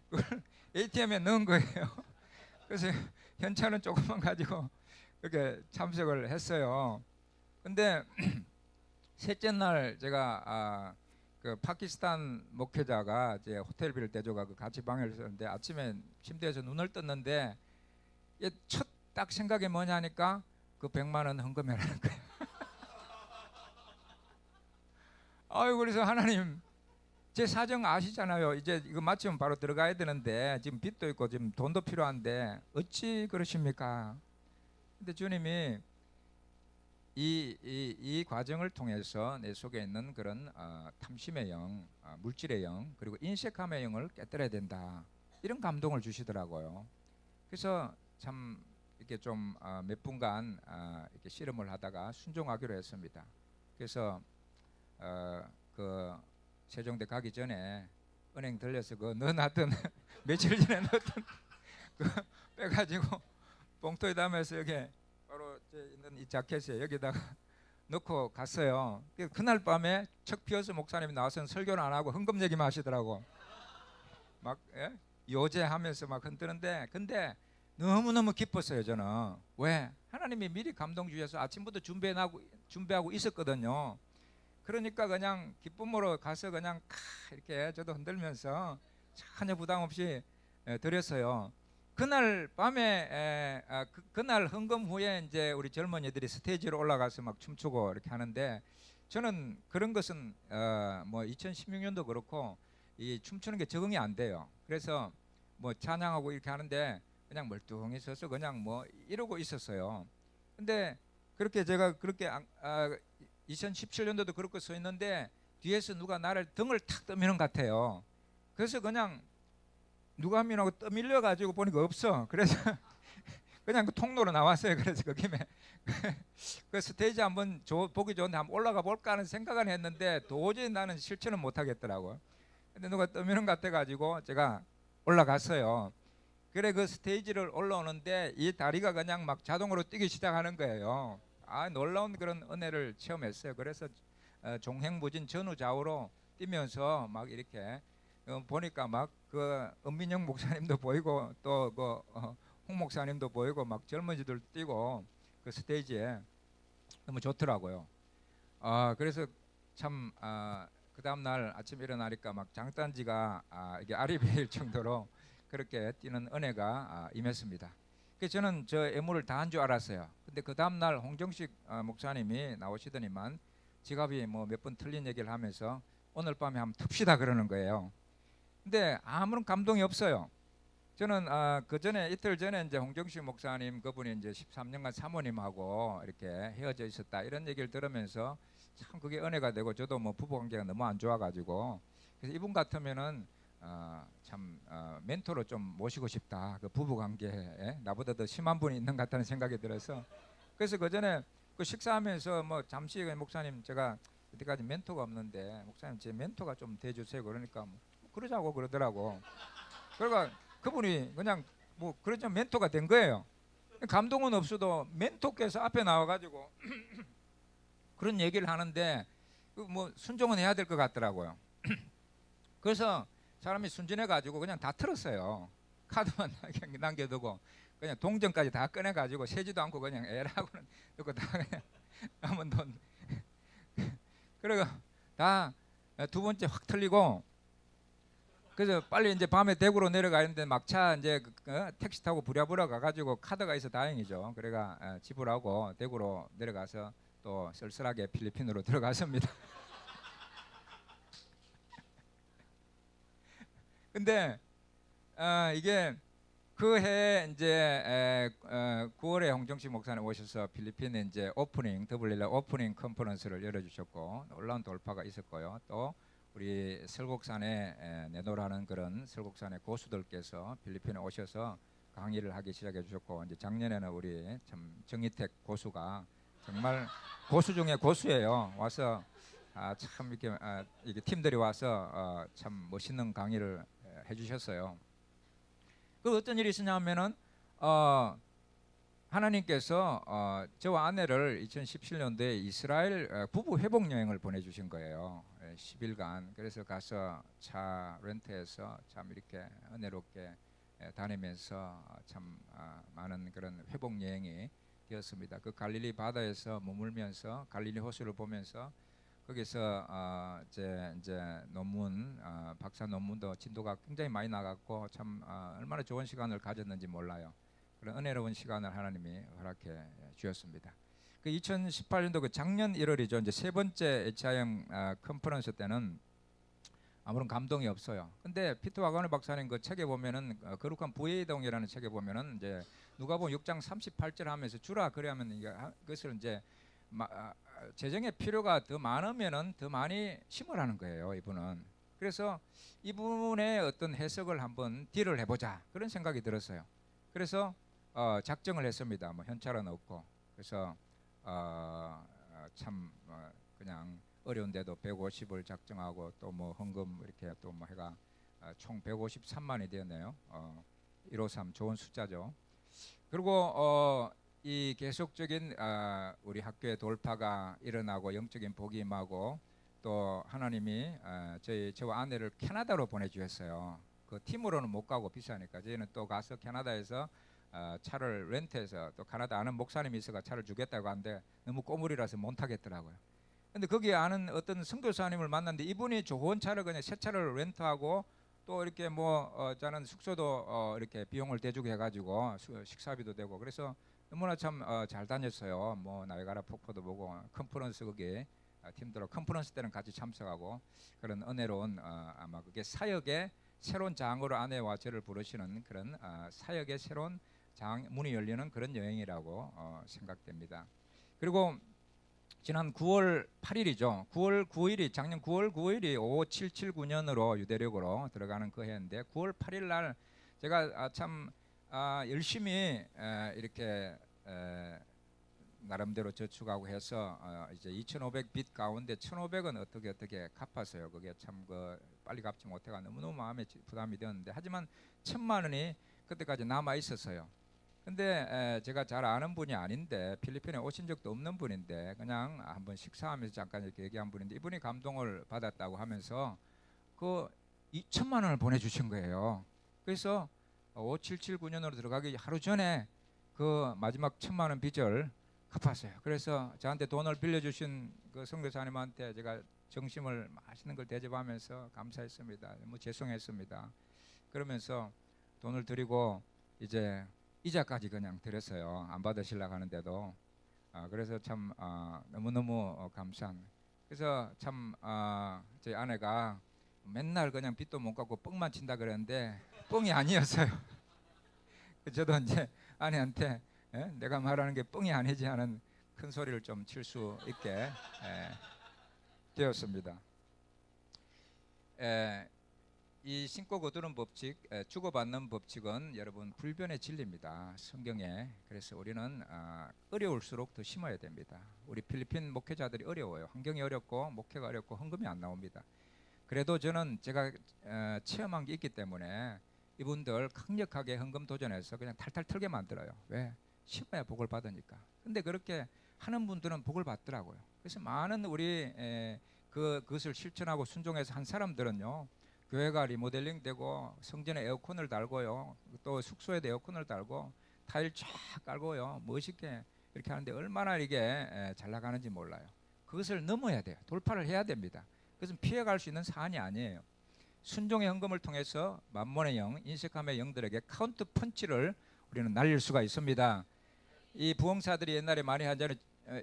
그걸 ATM에 넣은 거예요. 그래서 현찰은 조금만 가지고 이렇게 참석을 했어요. 근데 셋째 날 제가 그 파키스탄 목회자가 제 호텔비를 대줘가 같이 방을 썼는데 아침에 침대에서 눈을 떴는데 첫 딱 생각이 뭐냐니까 그 100만 원 헌금해라는 거예요. 아유, 그래서 하나님 제 사정 아시잖아요. 이제 이거 마치면 바로 들어가야 되는데 지금 빚도 있고 지금 돈도 필요한데 어찌 그러십니까? 근데 주님이 이 과정을 통해서 내 속에 있는 그런 탐심의 영, 물질의 영, 그리고 인색함의 영을 깨뜨려야 된다. 이런 감동을 주시더라고요. 그래서 참 이렇게 좀 몇 분간 이렇게 씨름을 하다가 순종하기로 했습니다. 그래서 그 세종대 가기 전에 은행 들려서 그 넣어놨던 며칠 전에 넣었던 그 빼가지고 봉투에 담아서 여기 바로 제 있는 이 자켓에 여기다가 넣고 갔어요. 그날 밤에 척 피어서 목사님이 나와서 설교를 안 하고 헌금 얘기만 하시더라고. 막 요제하면서 막 흔드는데 근데 너무너무 기뻤어요. 저는 왜? 하나님이 미리 감동 주셔서 아침부터 준비하고 있었거든요. 그러니까 그냥 기쁨으로 가서 그냥 이렇게 저도 흔들면서 전혀 부담 없이 드렸어요. 그날 밤에 그날 헌금 후에 이제 우리 젊은이들이 스테이지로 올라가서 막 춤추고 이렇게 하는데 저는 그런 것은 뭐 2016년도 그렇고 이 춤추는 게 적응이 안 돼요. 그래서 뭐 찬양하고 이렇게 하는데 그냥 멀뚱히 서서 그냥 뭐 이러고 있었어요. 근데 그렇게 제가 그렇게 2017년도도 그렇게 서 있는데 뒤에서 누가 나를 등을 탁 떠미는 것 같아요. 그래서 그냥 누가 미나고 떠밀려 가지고 보니까 없어. 그래서 그냥 그 통로로 나왔어요. 그래서 그 김에 그 스테이지 한번 보기 좋은데 한번 올라가 볼까 하는 생각은 했는데 도저히 나는 실천은 못 하겠더라고요. 근데 누가 떠미는 것 같아 가지고 제가 올라갔어요. 그래 그 스테이지를 올라오는데 이 다리가 그냥 막 자동으로 뛰기 시작하는 거예요. 놀라운 그런 은혜를 체험했어요. 그래서 종횡무진 전후좌우로 뛰면서 막 이렇게 보니까 막 그 은민영 목사님도 보이고 또 그 홍 목사님도 보이고 막 젊은이들 뛰고 그 스테이지에 너무 좋더라고요. 그래서 참 그 다음 날 아침 일어나니까 막 장단지가 이게 알이 베일 정도로 그렇게 뛰는 은혜가 임했습니다. 그래서 저는 저 애물을 다 한 줄 알았어요. 근데 그 다음 날 홍정식 목사님이 나오시더니만 지갑이 뭐 몇 번 틀린 얘기를 하면서 오늘 밤에 한번 틉시다 그러는 거예요. 근데 아무런 감동이 없어요. 저는 그 전에 이틀 전에 이제 홍정식 목사님 그분이 이제 13년간 사모님하고 이렇게 헤어져 있었다 이런 얘기를 들으면서 참 그게 은혜가 되고 저도 뭐 부부 관계가 너무 안 좋아가지고 그래서 이분 같으면은 참 멘토로 좀 모시고 싶다. 그 부부 관계에 나보다 더 심한 분이 있는 것 같다는 생각이 들어서 그래서 그 전에 그 식사하면서 뭐 잠시 목사님 제가 그때까지 멘토가 없는데 목사님 제 멘토가 좀 돼주세요. 그러니까 뭐 그러자고 그러더라고. 그러니까 그분이 그냥 뭐 그러자 멘토가 된 거예요. 감동은 없어도 멘토께서 앞에 나와가지고 그런 얘기를 하는데 뭐 순종은 해야 될 것 같더라고요. 그래서 사람이 순진해가지고 그냥 다 틀었어요. 카드만 남겨두고 그냥 동전까지 다 꺼내가지고 세지도 않고 그냥 에라고는 듣고 다 그냥 남은 돈 그리고 다 두 번째 확 틀리고 그래서 빨리 이제 밤에 대구로 내려가는데 막차 이제 택시 타고 부랴부랴 가가지고 카드가 있어 다행이죠. 그래가 지불하고 대구로 내려가서 또 쓸쓸하게 필리핀으로 들어갔습니다. 근데 이게 그 해 이제 9월에 홍정식 목사님 오셔서 필리핀에 이제 오프닝 더블릴라 오프닝 컨퍼런스를 열어주셨고 놀라운 돌파가 있었고요. 또 우리 설곡산에 내노라는 그런 설곡산의 고수들께서 필리핀에 오셔서 강의를 하기 시작해 주셨고 이제 작년에는 우리 참 정희택 고수가 정말 고수 중에 고수예요. 와서 참 이렇게 팀들이 와서 참 멋있는 강의를 해주셨어요. 그 어떤 일이 있었냐면은 하나님께서 저와 아내를 2017년도에 이스라엘 부부 회복 여행을 보내주신 거예요. 10일간. 그래서 가서 차 렌트해서 참 이렇게 은혜롭게 다니면서 참 많은 그런 회복 여행이 되었습니다. 그 갈릴리 바다에서 머물면서 갈릴리 호수를 보면서 거기서 이제 논문 박사 논문도 진도가 굉장히 많이 나갔고 참 얼마나 좋은 시간을 가졌는지 몰라요. 그런 은혜로운 시간을 하나님이 허락해 주셨습니다. 그 2018년도 그 작년 1월이죠. 이제 세 번째 HIM 컨퍼런스 때는 아무런 감동이 없어요. 근데 피터 와거너 박사님 그 책에 보면은 거룩한 부의 이동이라는 책에 보면은 이제 누가복음 6장 38절 하면서 주라 그래야면 그것을 이제 재정의 필요가 더 많으면은 더 많이 심으라는 거예요. 이분은. 그래서 이분의 어떤 해석을 한번 딜을 해보자 그런 생각이 들었어요. 그래서 작정을 했습니다. 뭐 현찰은 없고 그래서 참 그냥 어려운데도 150을 작정하고 또 뭐 헌금 이렇게 또 뭐 해가 총 153만이 되었네요. 153 좋은 숫자죠. 그리고 이 계속적인 우리 학교의 돌파가 일어나고 영적인 복이 임하고 또 하나님이 저와 아내를 캐나다로 보내주셨어요. 그 팀으로는 못 가고 비싸니까 저희는 또 가서 캐나다에서 차를 렌트해서 또 캐나다 아는 목사님이 있어가 차를 주겠다고 하는데 너무 꼬물이라서 못 타겠더라고요. 근데 거기에 아는 어떤 선교사님을 만났는데 이분이 좋은 차를 그냥 새 차를 렌트하고 또 이렇게 뭐 저는 숙소도 이렇게 비용을 대주고 해가지고 식사비도 되고 그래서 너무나 참 잘 다녔어요. 뭐 나이가라 폭포도 보고 컨퍼런스 거기 팀들하고 컨퍼런스 때는 같이 참석하고 그런 은혜로운 아마 그게 사역의 새로운 장으로 아내와 저를 부르시는 그런 사역의 새로운 장 문이 열리는 그런 여행이라고 생각됩니다. 그리고 지난 9월 8일이죠. 9월 9일이 작년 9월 9일이 5779년으로 유대력으로 들어가는 그 해인데 9월 8일 날 제가 참 열심히 이렇게 나름대로 저축하고 해서 이제 2,500 빚 가운데 1,500은 어떻게 갚았어요. 그게 참 그 빨리 갚지 못해가 너무너무 마음에 부담이 되었는데 하지만 1,000만 원이 그때까지 남아 있었어요. 근데 제가 잘 아는 분이 아닌데 필리핀에 오신 적도 없는 분인데 그냥 한번 식사하면서 잠깐 이렇게 얘기한 분인데 이분이 감동을 받았다고 하면서 그 2천만 원을 보내주신 거예요. 그래서 5779년으로 들어가기 하루 전에 그 마지막 1,000만 원 빚을 갚았어요. 그래서 저한테 돈을 빌려주신 그 선교사님한테 제가 정심을 맛있는 걸 대접하면서 감사했습니다. 너무 죄송했습니다. 그러면서 돈을 드리고 이제 이자까지 그냥 드렸어요. 안 받으시려고 하는데도 그래서 참 너무너무 감사한. 그래서 참 저희 아내가 맨날 그냥 빚도 못 갚고 뻥만 친다 그랬는데 뻥이 아니었어요. 저도 이제 아내한테 내가 말하는 게 뻥이 아니지 하는 큰 소리를 좀 칠 수 있게 되었습니다. 이 신고 거두는 법칙, 주고받는 법칙은 여러분 불변의 진리입니다. 성경에. 그래서 우리는 어려울수록 더 심어야 됩니다. 우리 필리핀 목회자들이 어려워요. 환경이 어렵고 목회가 어렵고 헌금이 안 나옵니다. 그래도 저는 제가 체험한 게 있기 때문에 이분들 강력하게 헌금 도전해서 그냥 탈탈 털게 만들어요. 왜? 심어야 복을 받으니까. 근데 그렇게 하는 분들은 복을 받더라고요. 그래서 많은 우리 그것을 실천하고 순종해서 한 사람들은요, 교회가 리모델링 되고 성전에 에어컨을 달고요, 또 숙소에도 에어컨을 달고 타일 쫙 깔고요, 멋있게 이렇게 하는데 얼마나 이게 잘 나가는지 몰라요. 그것을 넘어야 돼요. 돌파를 해야 됩니다. 그것은 피해갈 수 있는 사안이 아니에요. 순종의 헌금을 통해서 만몬의 영, 인색함의 영들에게 카운트 펀치를 우리는 날릴 수가 있습니다. 이 부흥사들이 옛날에 많이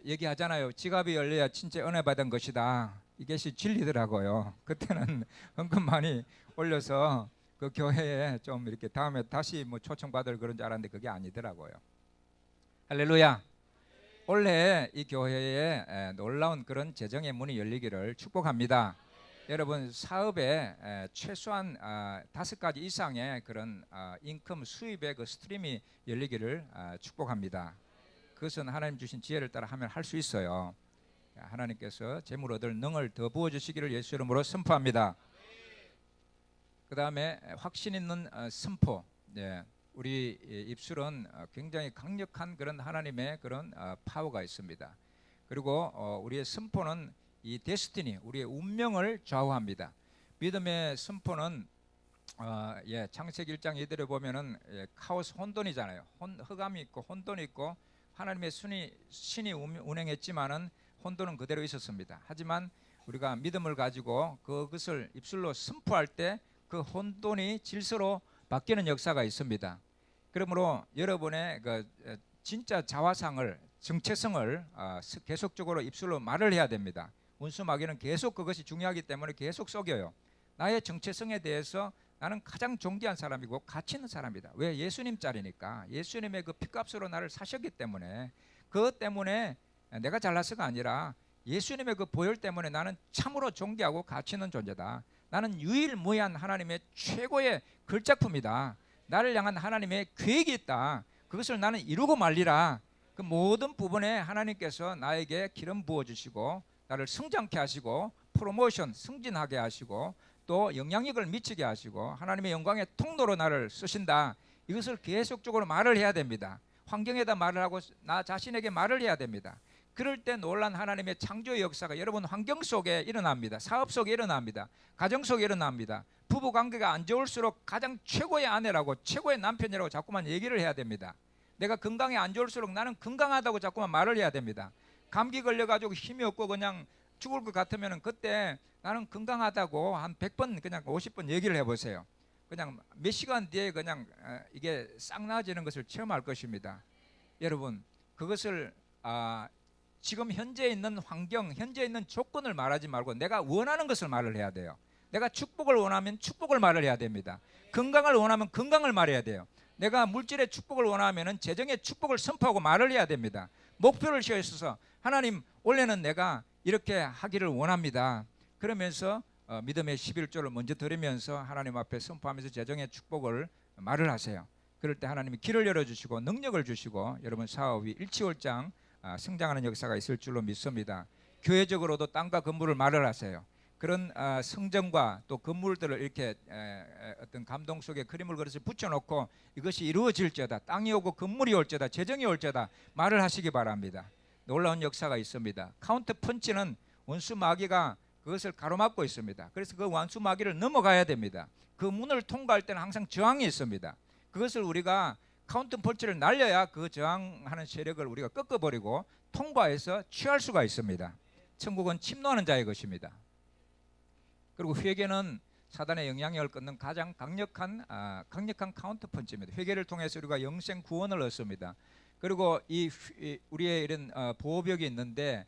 얘기하잖아요. 지갑이 열려야 진짜 은혜 받은 것이다. 이것이 진리더라고요. 그때는 헌금 많이 올려서 그 교회에 좀 이렇게 다음에 다시 뭐 초청받을 그런 줄 알았는데 그게 아니더라고요. 할렐루야. 올해 이 교회에 놀라운 그런 재정의 문이 열리기를 축복합니다. 여러분 사업에 최소한 5가지 이상의 그런 인컴 수입의 그 스트림이 열리기를 축복합니다. 그것은 하나님 주신 지혜를 따라 하면 할 수 있어요. 하나님께서 재물 얻을 능을 더 부어주시기를 예수 이름으로 선포합니다. 그 다음에 확신 있는 선포. 우리 입술은 굉장히 강력한 그런 하나님의 그런 파워가 있습니다. 그리고 우리의 선포는 이 데스티니, 우리의 운명을 좌우합니다. 믿음의 선포는 창세기 1장 이대로 보면은 카오스 혼돈이잖아요. 흑암이 있고 혼돈이 있고 하나님의 신이 운행했지만은 혼돈은 그대로 있었습니다. 하지만 우리가 믿음을 가지고 그것을 입술로 선포할 때 그 혼돈이 질서로 바뀌는 역사가 있습니다. 그러므로 여러분의 그 진짜 자화상을, 정체성을 계속적으로 입술로 말을 해야 됩니다. 운수마귀는 계속 그것이 중요하기 때문에 계속 속여요. 나의 정체성에 대해서 나는 가장 존귀한 사람이고 가치 있는 사람이다. 왜? 예수님 짤이니까. 예수님의 그 피값으로 나를 사셨기 때문에, 그것 때문에 내가 잘나서가 아니라 예수님의 그 보혈 때문에 나는 참으로 존귀하고 가치 있는 존재다. 나는 유일무이한 하나님의 최고의 걸작품이다. 나를 향한 하나님의 계획이 있다. 그것을 나는 이루고 말리라. 그 모든 부분에 하나님께서 나에게 기름 부어주시고 나를 성장케 하시고 프로모션, 승진하게 하시고 또 영향력을 미치게 하시고 하나님의 영광의 통로로 나를 쓰신다. 이것을 계속적으로 말을 해야 됩니다. 환경에다 말을 하고 나 자신에게 말을 해야 됩니다. 그럴 때 놀란 하나님의 창조의 역사가 여러분 환경 속에 일어납니다. 사업 속에 일어납니다. 가정 속에 일어납니다. 부부 관계가 안 좋을수록 가장 최고의 아내라고 최고의 남편이라고 자꾸만 얘기를 해야 됩니다. 내가 건강이 안 좋을수록 나는 건강하다고 자꾸만 말을 해야 됩니다. 감기 걸려가지고 힘이 없고 그냥 죽을 것 같으면 그때 나는 건강하다고 한 100번 그냥 50번 얘기를 해보세요. 그냥 몇 시간 뒤에 그냥 이게 싹 나아지는 것을 체험할 것입니다. 여러분 그것을 지금 현재 있는 환경, 현재 있는 조건을 말하지 말고 내가 원하는 것을 말을 해야 돼요. 내가 축복을 원하면 축복을 말을 해야 됩니다. 건강을 원하면 건강을 말해야 돼요. 내가 물질의 축복을 원하면 재정의 축복을 선포하고 말을 해야 됩니다. 목표를 세워서 하나님 올해는 내가 이렇게 하기를 원합니다. 그러면서 믿음의 11조를 먼저 들으면서 하나님 앞에 선포하면서 재정의 축복을 말을 하세요. 그럴 때 하나님이 길을 열어주시고 능력을 주시고 여러분 사업이 일치월장 성장하는 역사가 있을 줄로 믿습니다. 교회적으로도 땅과 건물을 말을 하세요. 그런 성전과 또 건물들을 이렇게 어떤 감동 속에 그림을 그려서 붙여놓고 이것이 이루어질지어다, 땅이 오고 건물이 올지어다, 재정이 올지어다 말을 하시기 바랍니다. 놀라운 역사가 있습니다. 카운트 펀치는 원수 마귀가 그것을 가로막고 있습니다. 그래서 그 원수 마귀를 넘어가야 됩니다. 그 문을 통과할 때는 항상 저항이 있습니다. 그것을 우리가 카운트 펀치를 날려야 그 저항하는 세력을 우리가 꺾어버리고 통과해서 취할 수가 있습니다. 천국은 침노하는 자의 것입니다. 그리고 회개는 사단의 영향력을 끊는 가장 강력한 카운터 펀치입니다. 회개를 통해서 우리가 영생 구원을 얻습니다. 그리고 우리의 이런 보호벽이 있는데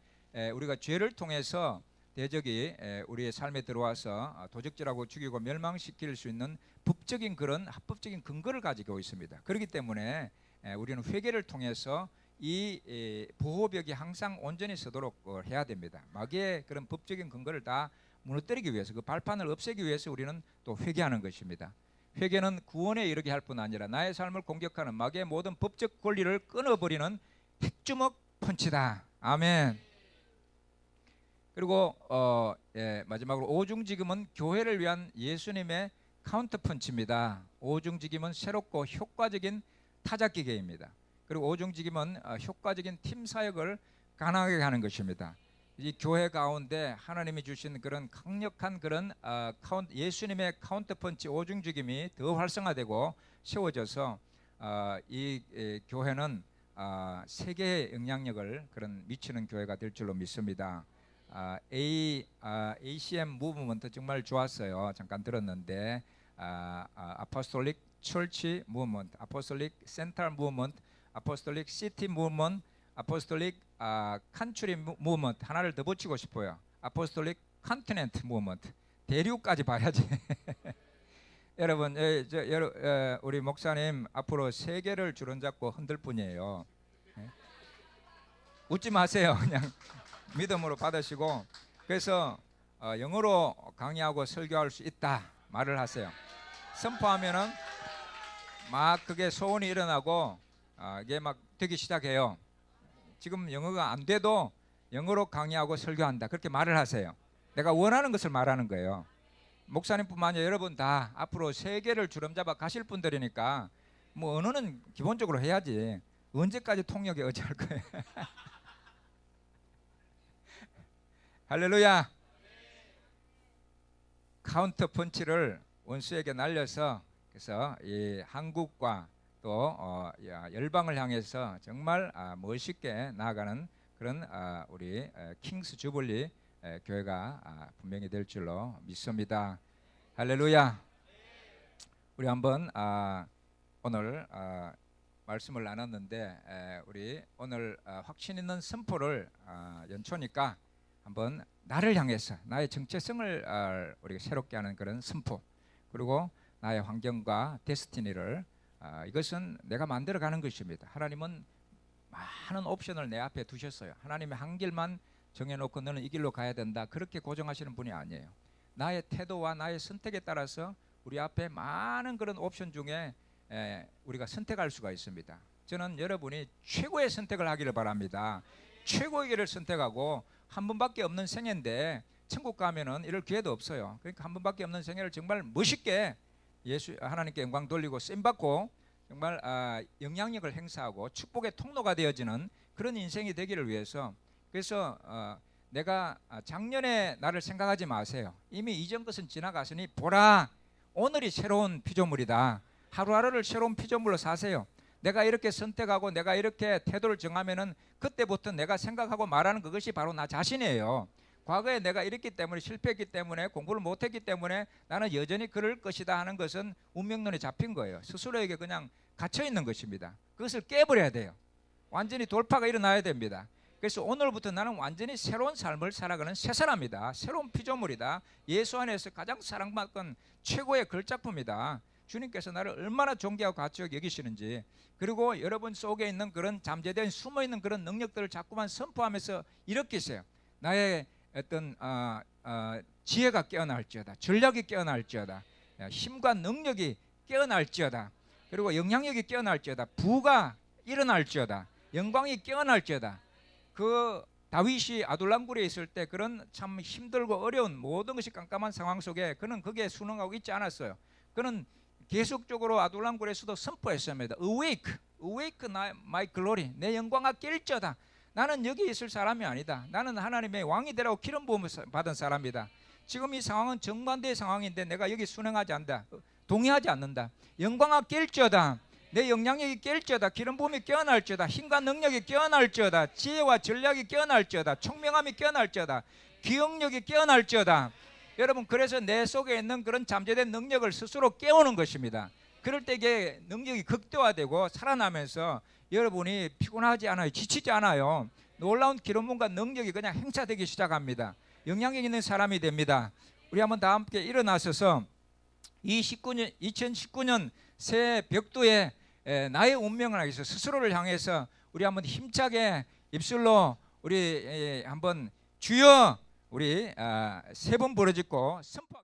우리가 죄를 통해서 대적이 우리의 삶에 들어와서 도적질하고 죽이고 멸망시킬 수 있는 법적인 그런 합법적인 근거를 가지고 있습니다. 그렇기 때문에 우리는 회개를 통해서 이 보호벽이 항상 온전히 서도록 해야 됩니다. 마귀의 그런 법적인 근거를 다 무너뜨리기 위해서, 그 발판을 없애기 위해서 우리는 또 회개하는 것입니다. 회개는 구원에 이르게 할 뿐 아니라 나의 삶을 공격하는 마귀의 모든 법적 권리를 끊어버리는 핵주먹 펀치다. 아멘. 그리고 마지막으로 오중지금은 교회를 위한 예수님의 카운터 펀치입니다. 오중지김은 새롭고 효과적인 타작 기계입니다. 그리고 오중지김은 효과적인 팀 사역을 가능하게 하는 것입니다. 이 교회 가운데 하나님이 주신 그런 강력한 그런 예수님의 카운터 펀치 오중지김이 더 활성화되고 세워져서 이 교회는 세계의 영향력을 그런 미치는 교회가 될 줄로 믿습니다. ACM 무브먼트 정말 좋았어요. 잠깐 들었는데 아포스톨릭 철치 무브먼트, 아포스톨릭 센트럴 무브먼트, 아포스톨릭 시티 무브먼트, 아포스톨릭 컨트리 무브먼트, 하나를 더 붙이고 싶어요. 아포스톨릭 컨티넨트 무브먼트, 대륙까지 봐야지. 여러분, 우리 목사님 앞으로 세계를 주름잡고 흔들 뿐이에요. 웃지 마세요. 그냥 믿음으로 받으시고, 그래서 영어로 강의하고 설교할 수 있다 말을 하세요. 선포하면은 막 그게 소원이 일어나고 이게 막 되기 시작해요. 지금 영어가 안 돼도 영어로 강의하고 설교한다, 그렇게 말을 하세요. 내가 원하는 것을 말하는 거예요. 목사님뿐만 아니라 여러분 다 앞으로 세계를 주름잡아 가실 분들이니까 뭐 언어는 기본적으로 해야지. 언제까지 통역에 의지할 거예요? 할렐루야. 카운터 펀치를 원수에게 날려서, 그래서 이 한국과 또 열방을 향해서 정말 멋있게 나아가는 그런 우리 킹스 주블리 교회가 분명히 될 줄로 믿습니다. 할렐루야. 우리 한번 오늘 말씀을 나눴는데 우리 오늘 확신 있는 선포를 연초니까 한번 나를 향해서 나의 정체성을 우리가 새롭게 하는 그런 선포, 그리고 나의 환경과 데스티니를 이것은 내가 만들어가는 것입니다. 하나님은 많은 옵션을 내 앞에 두셨어요. 하나님의 한 길만 정해놓고 너는 이 길로 가야 된다, 그렇게 고정하시는 분이 아니에요. 나의 태도와 나의 선택에 따라서 우리 앞에 많은 그런 옵션 중에 우리가 선택할 수가 있습니다. 저는 여러분이 최고의 선택을 하기를 바랍니다. 최고의 길을 선택하고, 한 번밖에 없는 생애인데 천국 가면은 이럴 기회도 없어요. 그러니까 한 번밖에 없는 생애를 정말 멋있게 하나님께 영광 돌리고 쓰임받고 정말 영향력을 행사하고 축복의 통로가 되어지는 그런 인생이 되기를 위해서, 그래서 내가 작년에 나를 생각하지 마세요. 이미 이전 것은 지나갔으니 보라, 오늘이 새로운 피조물이다. 하루하루를 새로운 피조물로 사세요. 내가 이렇게 선택하고 내가 이렇게 태도를 정하면은 그때부터 내가 생각하고 말하는 그것이 바로 나 자신이에요. 과거에 내가 이랬기 때문에, 실패했기 때문에, 공부를 못했기 때문에 나는 여전히 그럴 것이다 하는 것은 운명론에 잡힌 거예요. 스스로에게 그냥 갇혀 있는 것입니다. 그것을 깨버려야 돼요. 완전히 돌파가 일어나야 됩니다. 그래서 오늘부터 나는 완전히 새로운 삶을 살아가는 새 사람이다. 새로운 피조물이다. 예수 안에서 가장 사랑받은 최고의 걸작품이다. 주님께서 나를 얼마나 존귀하고 가치하게 여기시는지, 그리고 여러분 속에 있는 그런 잠재된 숨어있는 그런 능력들을 자꾸만 선포하면서 일으키세요. 나의 어떤 지혜가 깨어날지어다, 전략이 깨어날지어다, 힘과 능력이 깨어날지어다, 그리고 영향력이 깨어날지어다, 부가 일어날지어다, 영광이 깨어날지어다. 그 다윗이 아둘람굴에 있을 때 그런 참 힘들고 어려운 모든 것이 깜깜한 상황 속에 그는 거기에 순응하고 있지 않았어요. 그는 계속적으로 아둘람굴에서도 선포했습니다. Awake, awake my glory. 내 영광아 깰지어다. 나는 여기 있을 사람이 아니다. 나는 하나님의 왕이 되라고 기름 부음을 받은 사람이다. 지금 이 상황은 정반대의 상황인데 내가 여기 순응하지 않는다. 동의하지 않는다. 영광아 깰지어다. 내 영향력이 깰지어다. 기름 부음이 깨어날지어다. 힘과 능력이 깨어날지어다. 지혜와 전략이 깨어날지어다. 총명함이 깨어날지어다. 기억력이 깨어날지어다. 여러분, 그래서 내 속에 있는 그런 잠재된 능력을 스스로 깨우는 것입니다. 그럴 때 이게 능력이 극대화되고 살아나면서 여러분이 피곤하지 않아요. 지치지 않아요. 놀라운 기름분과 능력이 그냥 행사되기 시작합니다. 영향력 있는 사람이 됩니다. 우리 한번 다 함께 일어나셔서 2019년 새 벽두에 나의 운명을 향해서 스스로를 향해서 우리 한번 힘차게 입술로 우리 한번 주여 우리 세 번 부르짖고 선포.